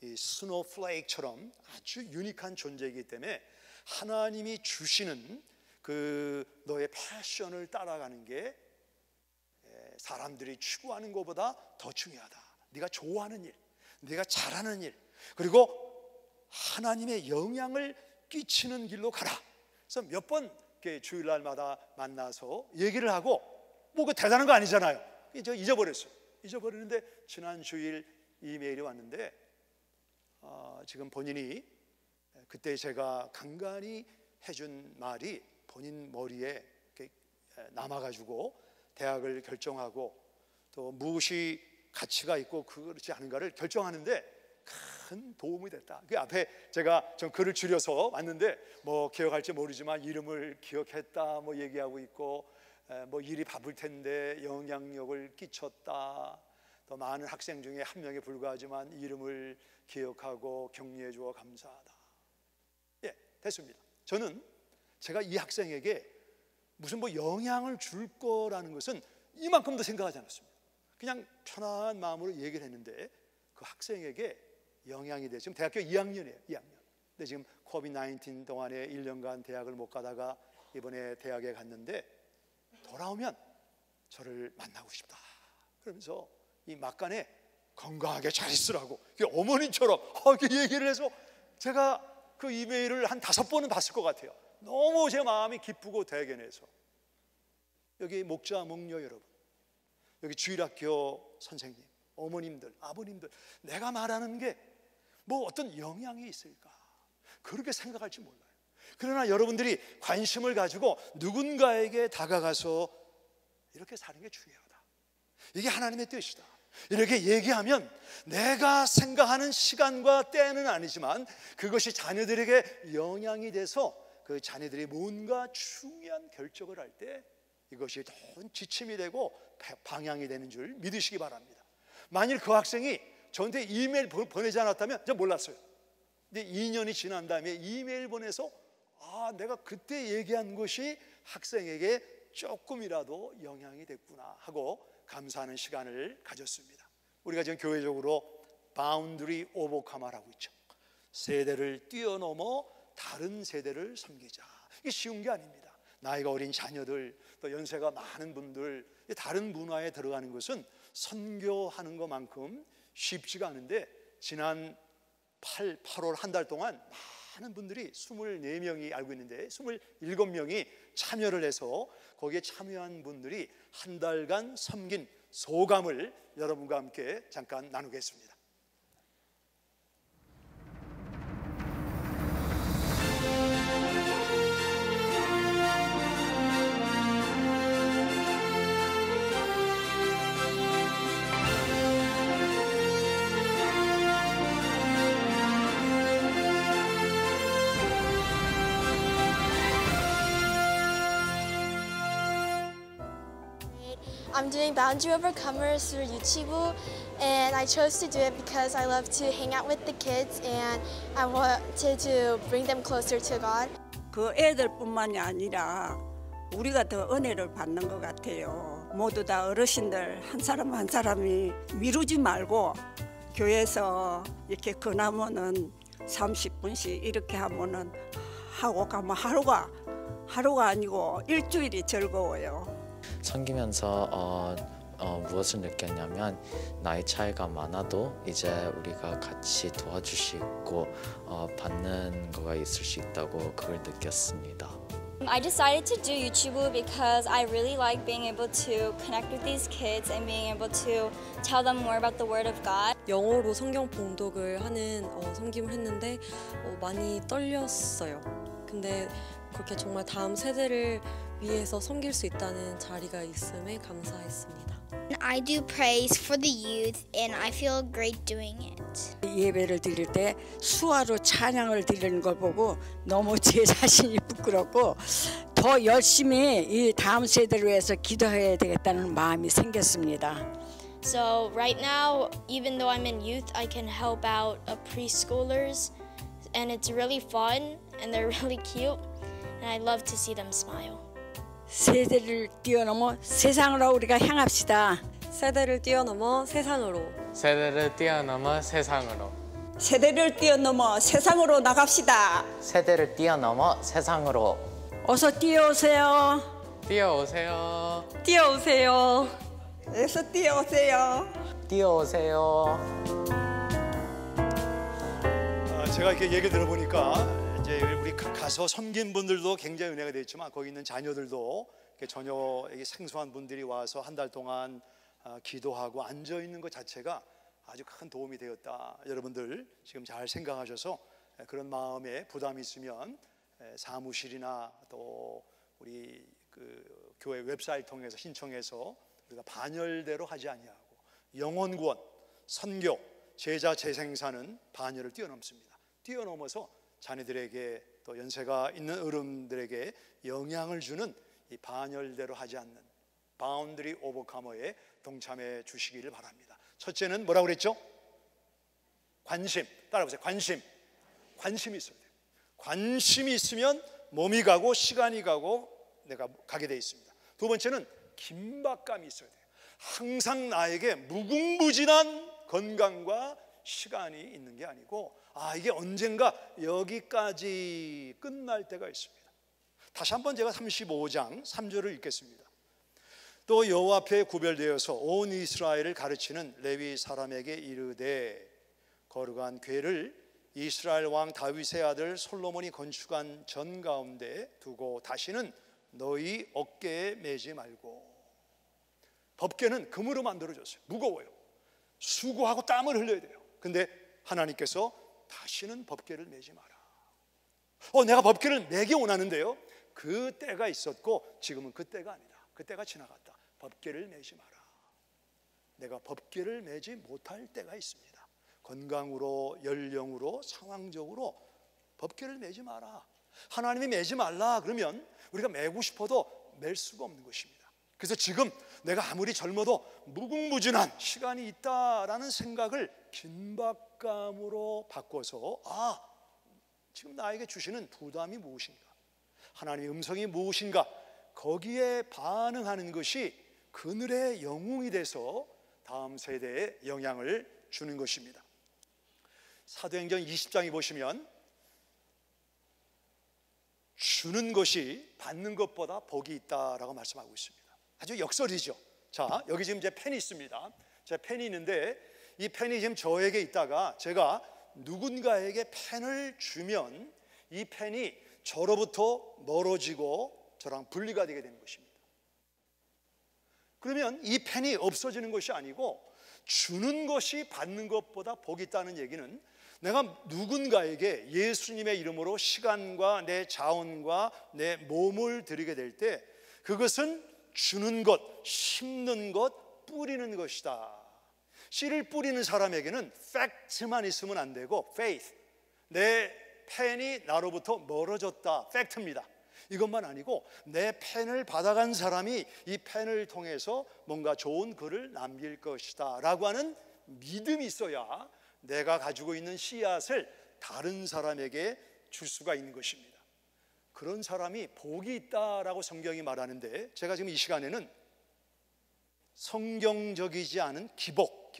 S4: 이 스노우플레이크처럼 아주 유니크한 존재이기 때문에 하나님이 주시는 그 너의 패션을 따라가는 게 사람들이 추구하는 것보다 더 중요하다. 네가 좋아하는 일, 네가 잘하는 일, 그리고 하나님의 영향을 끼치는 길로 가라. 그래서 몇 번 주일날마다 만나서 얘기를 하고, 뭐 그 대단한 거 아니잖아요. 저 잊어버렸어요. 잊어버리는데 지난 주일 이메일이 왔는데 지금 본인이 그때 제가 간간히 해준 말이 본인 머리에 남아가지고 대학을 결정하고 또 무엇이 가치가 있고 그렇지 않은가를 결정하는데 큰 도움이 됐다. 그 앞에 제가 좀 글을 줄여서 왔는데 뭐 기억할지 모르지만 이름을 기억했다 뭐 얘기하고 있고, 뭐 일이 바쁠 텐데 영향력을 끼쳤다. 또 많은 학생 중에 한 명에 불과하지만 이름을 기억하고 격려해 주어 감사하다. 예, 됐습니다. 저는 제가 이 학생에게 무슨 뭐 영향을 줄 거라는 것은 이만큼도 생각하지 않았습니다. 그냥 편안한 마음으로 얘기를 했는데 그 학생에게 영향이 돼. 지금 대학교 2학년이에요. 2학년. 근데 지금 코비드-19 동안에 1년간 대학을 못 가다가 이번에 대학에 갔는데 돌아오면 저를 만나고 싶다. 그러면서 이 막간에 건강하게 잘 있으라고 어머니처럼 이렇게 얘기를 해서 제가 그 이메일을 한 5번은 봤을 것 같아요. 너무 제 마음이 기쁘고 대견해서. 여기 목자 목녀 여러분, 여기 주일학교 선생님, 어머님들, 아버님들, 내가 말하는 게 뭐 어떤 영향이 있을까? 그렇게 생각할지 몰라요. 그러나 여러분들이 관심을 가지고 누군가에게 다가가서 이렇게 사는 게 중요하다. 이게 하나님의 뜻이다. 이렇게 얘기하면 내가 생각하는 시간과 때는 아니지만 그것이 자녀들에게 영향이 돼서 그 자녀들이 뭔가 중요한 결정을 할 때 이것이 더 지침이 되고 방향이 되는 줄 믿으시기 바랍니다. 만일 그 학생이 저한테 이메일 보내지 않았다면 제가 몰랐어요. 근데 2년이 지난 다음에 이메일 보내서 내가 그때 얘기한 것이 학생에게 조금이라도 영향이 됐구나 하고 감사하는 시간을 가졌습니다. 우리가 지금 교회적으로 바운드리 오버카마를 하고 있죠. 세대를 뛰어넘어 다른 세대를 섬기자. 이게 쉬운 게 아닙니다. 나이가 어린 자녀들, 또 연세가 많은 분들, 다른 문화에 들어가는 것은 선교하는 것만큼 쉽지가 않은데 지난 8월 한 달 동안 많은 분들이 24명이 알고 있는데 27명이 참여를 해서 거기에 참여한 분들이 한 달간 섬긴 소감을 여러분과 함께 잠깐 나누겠습니다.
S5: I'm doing Boundary Overcomers through 유치부, and I chose to do it because I love to hang out with the kids and I wanted to bring them closer to God.
S6: 그 애들뿐만이 아니라 우리가 더 은혜를 받는 것 같아요. 모두 다 어르신들 한 사람 한 사람이 미루지 말고 교회에서 이렇게 건하면은 30분씩 이렇게 하면은 하고 가면 하루가 아니고 일주일이 즐거워요.
S7: 섬기면서 무엇을 느꼈냐면 나이 차이가 많아도 이제 우리가 같이 도와줄 수 있고 받는 거가 있을 수 있다고 그걸 느꼈습니다.
S8: I decided to do 유치부 because I really like being able to connect with these kids and being able to tell them more about the Word of God.
S9: 영어로 성경 봉독을 하는 섬김을 했는데 많이 떨렸어요. 근데 그렇게 정말 다음 세대를 위해서 섬길 수 있다는 자리가 있음에 감사했습니다.
S10: I do praise for the youth and I feel great doing it.
S6: 예배를 드릴 때 수화로 찬양을 드리는 걸 보고 너무 제 자신이 부끄럽고 더 열심히 이 다음 세대를 위해서 기도해야 되겠다는 마음이 생겼습니다.
S10: So right now, even though I'm in youth, I can help out preschoolers and it's really fun and they're really cute and I love to see them smile.
S6: 세대를 뛰어넘어 세상으로 우리가 향합시다.
S9: 세대를 뛰어넘어 세상으로.
S11: 세대를 뛰어넘어 세상으로.
S6: 세대를 뛰어넘어 세상으로 나갑시다.
S7: 세대를 뛰어넘어 세상으로.
S6: 어서 뛰어오세요.
S11: 뛰어오세요.
S9: 뛰어오세요.
S6: 어서 뛰어오세요.
S7: 뛰어오세요.
S4: 제가 이렇게 얘기 들어보니까 이제 우리 가서 섬긴 분들도 굉장히 은혜가 됐지만 거기 있는 자녀들도 전혀 생소한 분들이 와서 한 달 동안 기도하고 앉아 있는 것 자체가 아주 큰 도움이 되었다. 여러분들 지금 잘 생각하셔서 그런 마음에 부담이 있으면 사무실이나 또 우리 그 교회 웹사이트 통해서 신청해서 우리가 반열대로 하지 아니하고 영혼 구원, 선교, 제자 재생산은 반열을 뛰어넘습니다. 뛰어넘어서 자녀들에게 또 연세가 있는 어른들에게 영향을 주는 이 반열대로 하지 않는 바운드리 오버커머에 동참해 주시기를 바랍니다. 첫째는 뭐라고 그랬죠? 관심. 따라보세요. 관심이 있어야 돼요. 관심이 있으면 몸이 가고 시간이 가고 내가 가게 돼 있습니다. 두 번째는 긴박감이 있어야 돼요. 항상 나에게 무궁무진한 건강과 시간이 있는 게 아니고 이게 언젠가 여기까지 끝날 때가 있습니다. 다시 한번 제가 35장 3절을 읽겠습니다. 또 여호와 앞에 구별되어서 온 이스라엘을 가르치는 레위 사람에게 이르되 거룩한 궤를 이스라엘 왕 다윗의 아들 솔로몬이 건축한 전 가운데 두고 다시는 너희 어깨에 매지 말고. 법궤는 금으로 만들어졌어요. 무거워요. 수고하고 땀을 흘려야 돼요. 근데 하나님께서 다시는 법궤를 매지 마라. 내가 법궤를 매기 원하는데요, 그 때가 있었고 지금은 그 때가 아니다. 그 때가 지나갔다. 법궤를 매지 마라. 내가 법궤를 매지 못할 때가 있습니다. 건강으로, 연령으로, 상황적으로 법궤를 매지 마라. 하나님이 매지 말라 그러면 우리가 매고 싶어도 맬 수가 없는 것입니다. 그래서 지금 내가 아무리 젊어도 무궁무진한 시간이 있다라는 생각을 긴박감으로 바꿔서 지금 나에게 주시는 부담이 무엇인가, 하나님의 음성이 무엇인가, 거기에 반응하는 것이 그늘의 영웅이 돼서 다음 세대에 영향을 주는 것입니다. 사도행전 20장에 보시면 주는 것이 받는 것보다 복이 있다라고 말씀하고 있습니다. 아주 역설이죠. 자, 여기 지금 제 펜이 있습니다. 제 펜이 있는데 이 펜이 지금 저에게 있다가 제가 누군가에게 펜을 주면 이 펜이 저로부터 멀어지고 저랑 분리가 되게 되는 것입니다. 그러면 이 펜이 없어지는 것이 아니고 주는 것이 받는 것보다 복이 있다는 얘기는 내가 누군가에게 예수님의 이름으로 시간과 내 자원과 내 몸을 드리게 될 때 그것은 주는 것, 심는 것, 뿌리는 것이다. 씨를 뿌리는 사람에게는 팩트만 있으면 안 되고 faith, 내 펜이 나로부터 멀어졌다, 팩트입니다. 이것만 아니고 내 펜을 받아간 사람이 이 펜을 통해서 뭔가 좋은 글을 남길 것이다 라고 하는 믿음이 있어야 내가 가지고 있는 씨앗을 다른 사람에게 줄 수가 있는 것입니다. 그런 사람이 복이 있다라고 성경이 말하는데, 제가 지금 이 시간에는 성경적이지 않은 기복,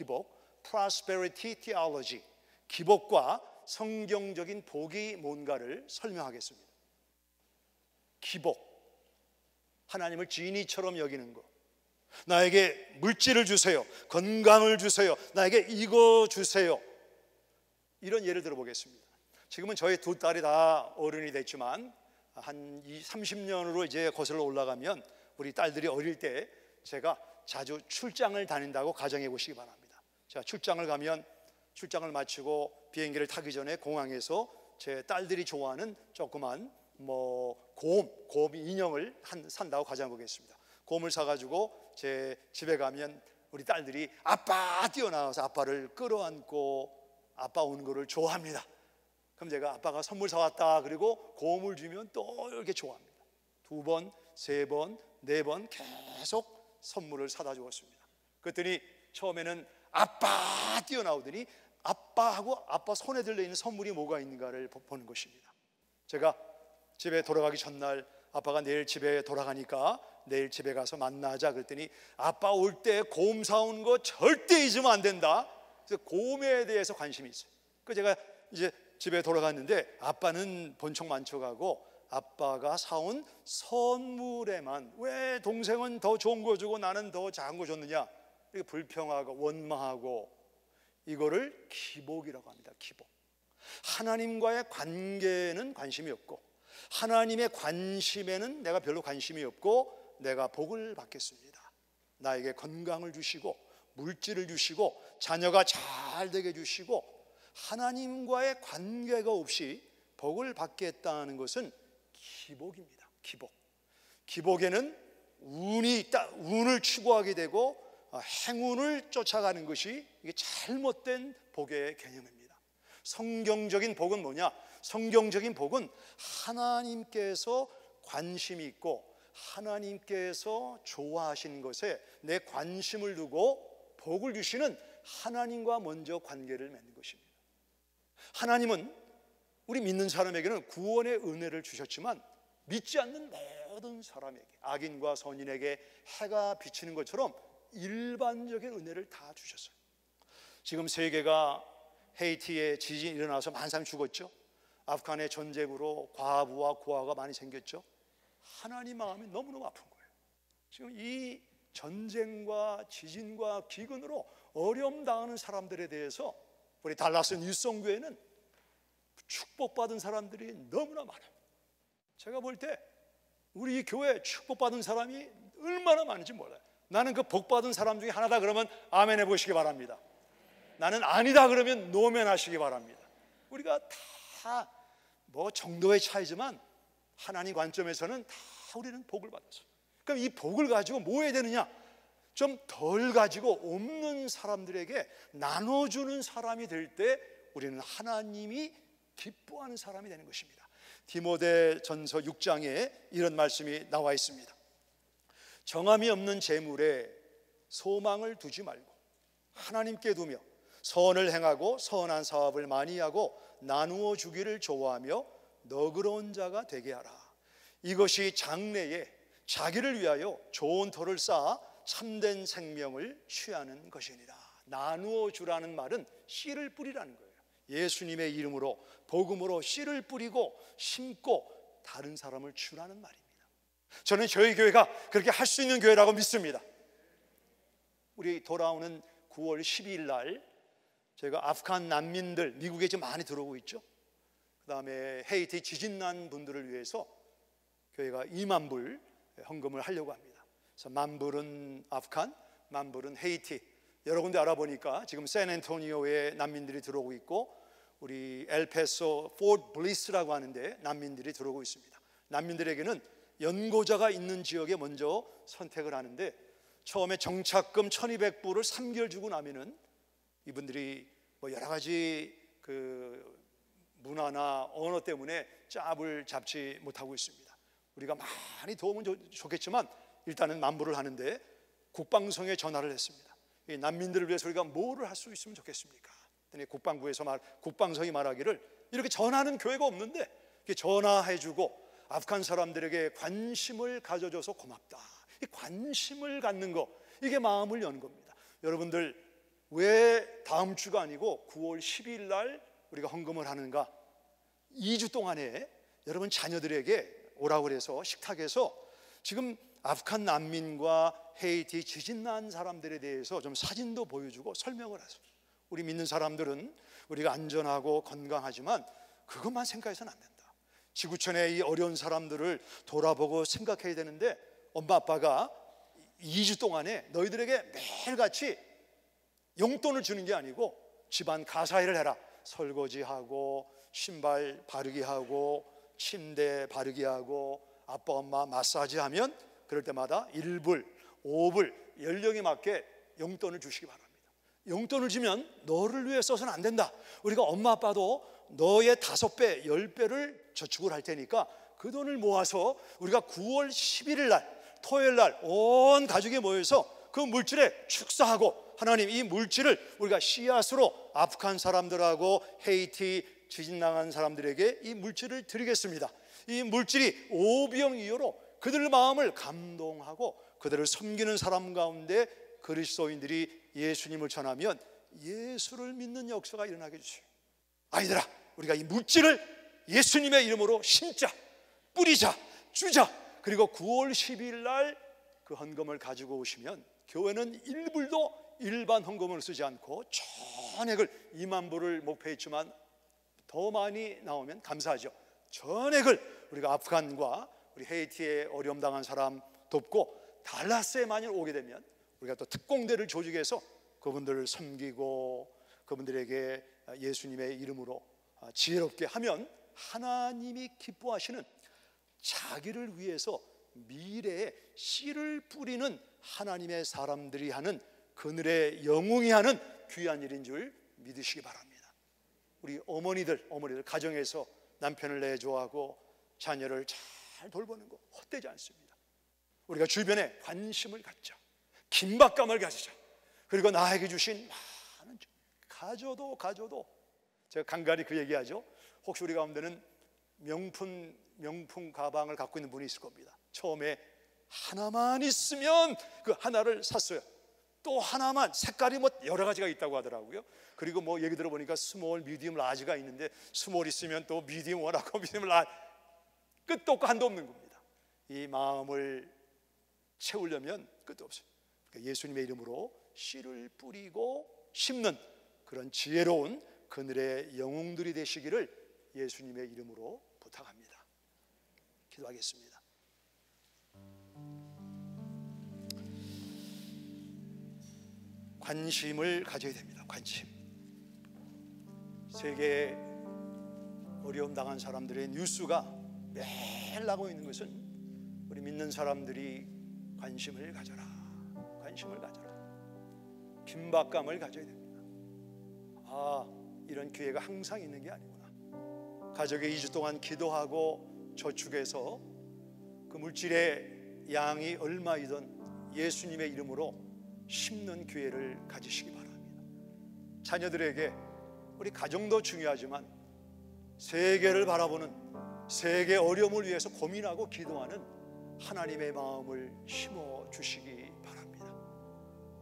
S4: prosperity theology, 기복과 성경적인 복이 뭔가를 설명하겠습니다. 기복, 하나님을 지니처럼 여기는 것, 나에게 물질을 주세요, 건강을 주세요, 나에게 이거 주세요, 이런 예를 들어보겠습니다. 지금은 저희 두 딸이 다 어른이 됐지만 한 30년으로 이제 거슬러 올라가면 우리 딸들이 어릴 때 제가 자주 출장을 다닌다고 가정해 보시기 바랍니다. 제가 출장을 가면 출장을 마치고 비행기를 타기 전에 공항에서 제 딸들이 좋아하는 조그만 곰 인형을 산다고 가정해 보겠습니다. 곰을 사가지고 제 집에 가면 우리 딸들이 아빠 뛰어나와서 아빠를 끌어안고 아빠 오는 거를 좋아합니다. 그럼 제가 아빠가 선물 사왔다 그리고 곰을 주면 또 이렇게 좋아합니다. 2번, 3번, 4번 계속 선물을 사다 주었습니다. 그랬더니 처음에는 아빠 뛰어나오더니 아빠하고 아빠 손에 들려있는 선물이 뭐가 있는가를 보는 것입니다. 제가 집에 돌아가기 전날 아빠가 내일 집에 돌아가니까 내일 집에 가서 만나자 그랬더니 아빠 올 때 곰 사온 거 절대 잊으면 안 된다. 그래서 곰에 대해서 관심이 있어요. 그래서 제가 이제 집에 돌아갔는데 아빠는 본청 만척하고 아빠가 사온 선물에만, 왜 동생은 더 좋은 거 주고 나는 더 작은 거 줬느냐, 이렇게 불평하고 원망하고, 이거를 기복이라고 합니다. 기복. 하나님과의 관계는 관심이 없고 하나님의 관심에는 내가 별로 관심이 없고 내가 복을 받겠습니다. 나에게 건강을 주시고 물질을 주시고 자녀가 잘 되게 해주시고 하나님과의 관계가 없이 복을 받겠다는 것은 기복입니다. 기복에는 운이 있다, 운을 추구하게 되고 행운을 쫓아가는 것이 이게 잘못된 복의 개념입니다. 성경적인 복은 뭐냐? 성경적인 복은 하나님께서 관심이 있고 하나님께서 좋아하시는 것에 내 관심을 두고 복을 주시는 하나님과 먼저 관계를 맺는 것입니다. 하나님은 우리 믿는 사람에게는 구원의 은혜를 주셨지만 믿지 않는 모든 사람에게, 악인과 선인에게 해가 비치는 것처럼 일반적인 은혜를 다 주셨어요. 지금 세계가 헤이티에 지진이 일어나서 많은 사람이 죽었죠. 아프간의 전쟁으로 과부와 고아가 많이 생겼죠. 하나님 마음이 너무너무 아픈 거예요. 지금 이 전쟁과 지진과 기근으로 어려움 당하는 사람들에 대해서 우리 달라스 일성교회는 축복받은 사람들이 너무나 많아요. 제가 볼 때 우리 이 교회 축복받은 사람이 얼마나 많은지 몰라요. 나는 그 복받은 사람 중에 하나다 그러면 아멘 해보시기 바랍니다. 나는 아니다 그러면 노멘 하시기 바랍니다. 우리가 다 뭐 정도의 차이지만 하나님 관점에서는 다 우리는 복을 받았어요. 그럼 이 복을 가지고 뭐 해야 되느냐? 좀 덜 가지고 없는 사람들에게 나눠주는 사람이 될 때 우리는 하나님이 기뻐하는 사람이 되는 것입니다. 디모데전서 6장에 이런 말씀이 나와 있습니다. 정함이 없는 재물에 소망을 두지 말고 하나님께 두며 선을 행하고 선한 사업을 많이 하고 나누어 주기를 좋아하며 너그러운 자가 되게 하라. 이것이 장래에 자기를 위하여 좋은 터를 쌓아 참된 생명을 취하는 것이니라. 나누어 주라는 말은 씨를 뿌리라는 거예요. 예수님의 이름으로 복음으로 씨를 뿌리고 심고 다른 사람을 주라는 말입니다. 저는 저희 교회가 그렇게 할 수 있는 교회라고 믿습니다. 우리 돌아오는 9월 12일 날 저희가 아프간 난민들, 미국에 지금 많이 들어오고 있죠. 그 다음에 헤이티 지진 난 분들을 위해서 교회가 2만 불 헌금을 하려고 합니다. 그래서 1만 불은 아프간, 1만 불은 헤이티. 여러 군데 알아보니까 지금 샌앤토니오에 난민들이 들어오고 있고 우리 엘페소 포트 블리스라고 하는데 난민들이 들어오고 있습니다. 난민들에게는 연고자가 있는 지역에 먼저 선택을 하는데 처음에 정착금 1,200불을 3개월 주고 나면은 이분들이 뭐 여러 가지 그 문화나 언어 때문에 짭을 잡지 못하고 있습니다. 우리가 많이 도우면 좋겠지만 일단은 만부를 하는데 국방성에 전화를 했습니다. 이 난민들을 위해서 우리가 뭐를 할 수 있으면 좋겠습니까? 국방부에서 국방성이 말하기를 이렇게 전화하는 교회가 없는데 이렇게 전화해주고 아프간 사람들에게 관심을 가져줘서 고맙다. 이 관심을 갖는 거, 이게 마음을 여는 겁니다. 여러분들 왜 다음 주가 아니고 9월 12일 날 우리가 헌금을 하는가? 2주 동안에 여러분 자녀들에게 오라고 그래서 식탁에서 지금 아프간 난민과 헤이티 지진 난 사람들에 대해서 좀 사진도 보여주고 설명을 하죠. 우리 믿는 사람들은 우리가 안전하고 건강하지만 그것만 생각해서는 안 된다. 지구촌의 이 어려운 사람들을 돌아보고 생각해야 되는데 엄마 아빠가 2주 동안에 너희들에게 매일같이 용돈을 주는 게 아니고 집안 가사일을 해라. 설거지하고 신발 바르기 하고 침대 바르기 하고 아빠 엄마 마사지 하면 그럴 때마다 1불, 5불 연령에 맞게 용돈을 주시기 바랍니다. 용돈을 주면 너를 위해 써서는 안 된다. 우리가 엄마 아빠도 너의 5배, 10배를 저축을 할 테니까 그 돈을 모아서 우리가 9월 11일 날 토요일 날 온 가족이 모여서 그 물질에 축사하고 하나님 이 물질을 우리가 씨앗으로 아프간 사람들하고 헤이티 지진 당한 사람들에게 이 물질을 드리겠습니다. 이 물질이 오병이어로 그들 마음을 감동하고 그들을 섬기는 사람 가운데 그리스도인들이 예수님을 전하면 예수를 믿는 역사가 일어나게 해주세요. 아이들아, 우리가 이 물질을 예수님의 이름으로 심자, 뿌리자, 주자. 그리고 9월 12일 날 그 헌금을 가지고 오시면 교회는 1불도 일반 헌금을 쓰지 않고 전액을 2만 불을 목표했지만 더 많이 나오면 감사하죠. 전액을 우리가 아프간과 우리 헤이티에 어려움 당한 사람 돕고 달라스에 만일 오게 되면 우리가 또 특공대를 조직해서 그분들을 섬기고 그분들에게 예수님의 이름으로 지혜롭게 하면 하나님이 기뻐하시는 자기를 위해서 미래에 씨를 뿌리는 하나님의 사람들이 하는 그늘에 영웅이 하는 귀한 일인 줄 믿으시기 바랍니다. 우리 어머니들 가정에서 남편을 내조하고 자녀를 잘 돌보는 거 헛되지 않습니다. 우리가 주변에 관심을 갖자, 긴박감을 가지자. 그리고 나에게 주신 많은 가져도 제가 간간히 그 얘기하죠. 혹시 우리 가운데는 명품 가방을 갖고 있는 분이 있을 겁니다. 처음에 하나만 있으면 그 하나를 샀어요. 또 하나만, 색깔이 뭐 여러 가지가 있다고 하더라고요. 그리고 뭐 얘기 들어보니까 스몰, 미디움, 라지가 있는데 스몰 있으면 또 미디움 원하고 미디움 라지, 끝도 없고 한도 없는 겁니다. 이 마음을 채우려면 끝도 없어요. 그러니까 예수님의 이름으로 씨를 뿌리고 심는 그런 지혜로운 그늘의 영웅들이 되시기를 예수님의 이름으로 부탁합니다. 기도하겠습니다. 관심을 가져야 됩니다. 관심. 세계에 어려움 당한 사람들의 뉴스가 매일 나고 있는 것은 우리 믿는 사람들이 관심을 가져라, 관심을 가져라, 긴박감을 가져야 됩니다. 아, 이런 기회가 항상 있는 게 아니구나. 가족이 2주 동안 기도하고 저축해서 그 물질의 양이 얼마이든 예수님의 이름으로 심는 기회를 가지시기 바랍니다. 자녀들에게 우리 가정도 중요하지만 세계를 바라보는, 세계 어려움을 위해서 고민하고 기도하는 하나님의 마음을 심어 주시기 바랍니다.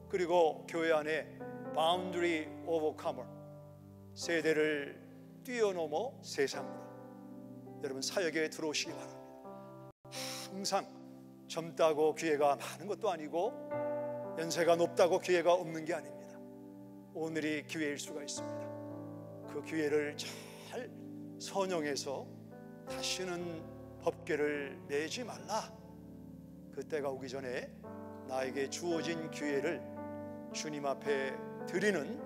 S4: 그리고 교회 안에 Boundary Overcomer, 세대를 뛰어넘어 세상으로 여러분 사역에 들어오시기 바랍니다. 항상 젊다고 기회가 많은 것도 아니고 연세가 높다고 기회가 없는 게 아닙니다. 오늘이 기회일 수가 있습니다. 그 기회를 잘 선용해서 다시는 법궤를 내지 말라. 그때가 오기 전에 나에게 주어진 기회를 주님 앞에 드리는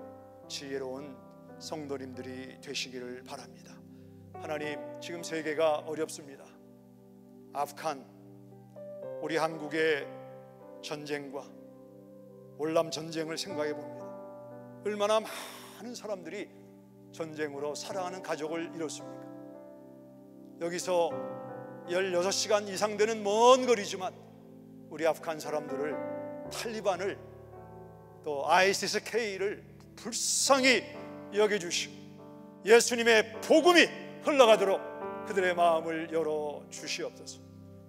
S4: 지혜로운 성도님들이 되시기를 바랍니다. 하나님, 지금 세계가 어렵습니다. 아프간, 우리 한국의 전쟁과 월남 전쟁을 생각해 봅니다. 얼마나 많은 사람들이 전쟁으로 사랑하는 가족을 잃었습니까? 여기서 16시간 이상 되는 먼 거리지만 우리 아프간 사람들을, 탈리반을, 또 ISIS-K를 불쌍히 여겨주시고 예수님의 복음이 흘러가도록 그들의 마음을 열어주시옵소서.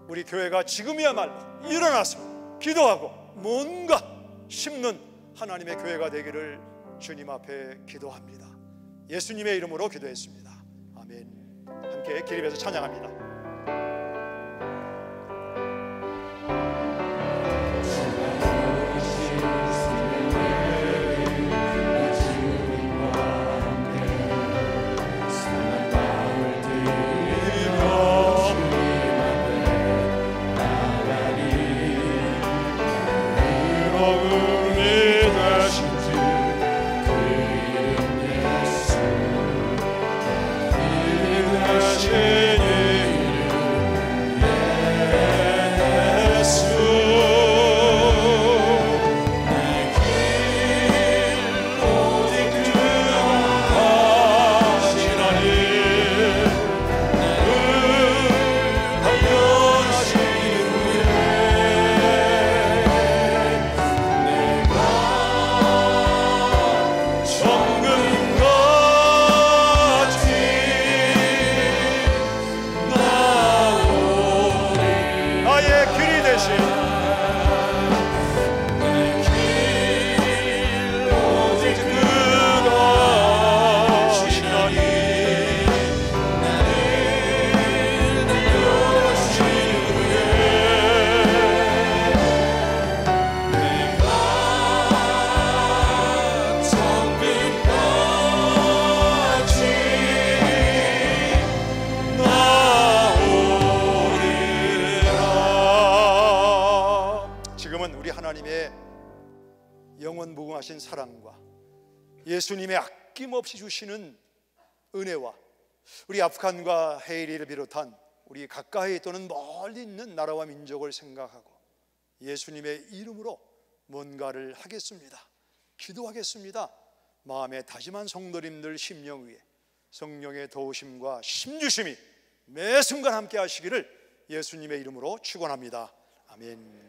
S4: 우리 교회가 지금이야말로 일어나서 기도하고 뭔가 심는 하나님의 교회가 되기를 주님 앞에 기도합니다. 예수님의 이름으로 기도했습니다. 아멘. 함께 기립해서 찬양합니다. 영원무궁하신 사랑과 예수님의 아낌없이 주시는 은혜와 우리 아프간과 헤이리를 비롯한 우리 가까이 또는 멀리 있는 나라와 민족을 생각하고 예수님의 이름으로 뭔가를 하겠습니다. 기도하겠습니다. 마음에 다짐한 성도님들 심령 위에 성령의 도우심과 힘주심이 매 순간 함께 하시기를 예수님의 이름으로 축원합니다. 아멘.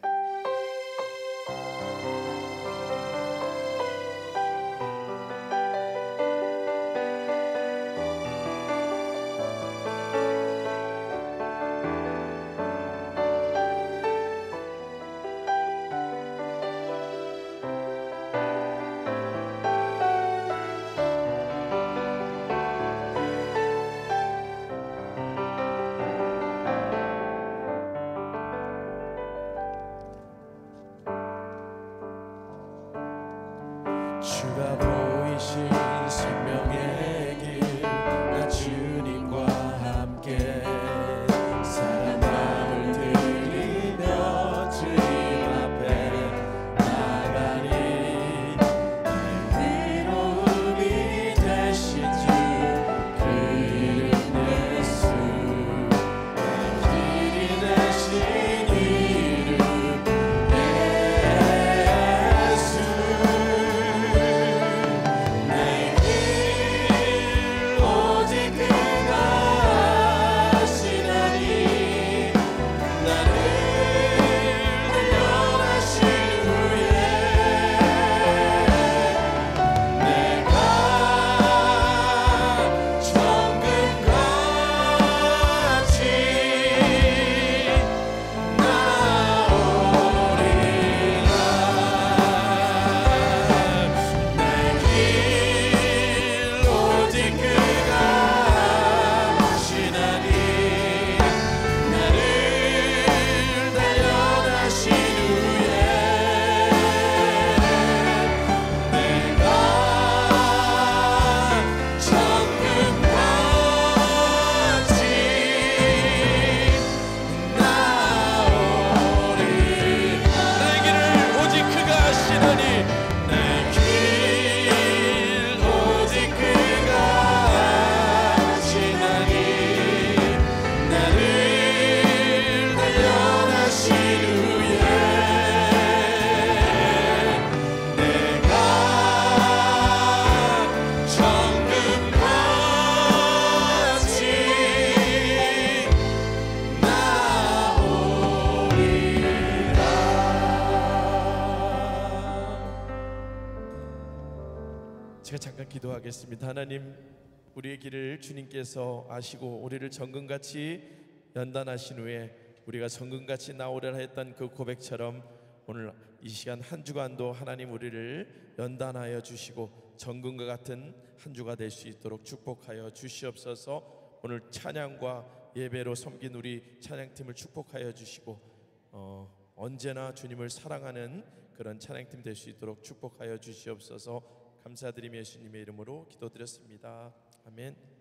S12: 시간 기도하겠습니다. 하나님, 우리의 길을 주님께서 아시고 우리를 정금같이 연단하신 후에 우리가 정금같이 나오려라 했던 그 고백처럼 오늘 이 시간 한 주간도 하나님 우리를 연단하여 주시고 정금과 같은 한 주가 될 수 있도록 축복하여 주시옵소서. 오늘 찬양과 예배로 섬긴 우리 찬양팀을 축복하여 주시고 언제나 주님을 사랑하는 그런 찬양팀 될 수 있도록 축복하여 주시옵소서. 감사드리며 예수님의 이름으로 기도드렸습니다. 아멘.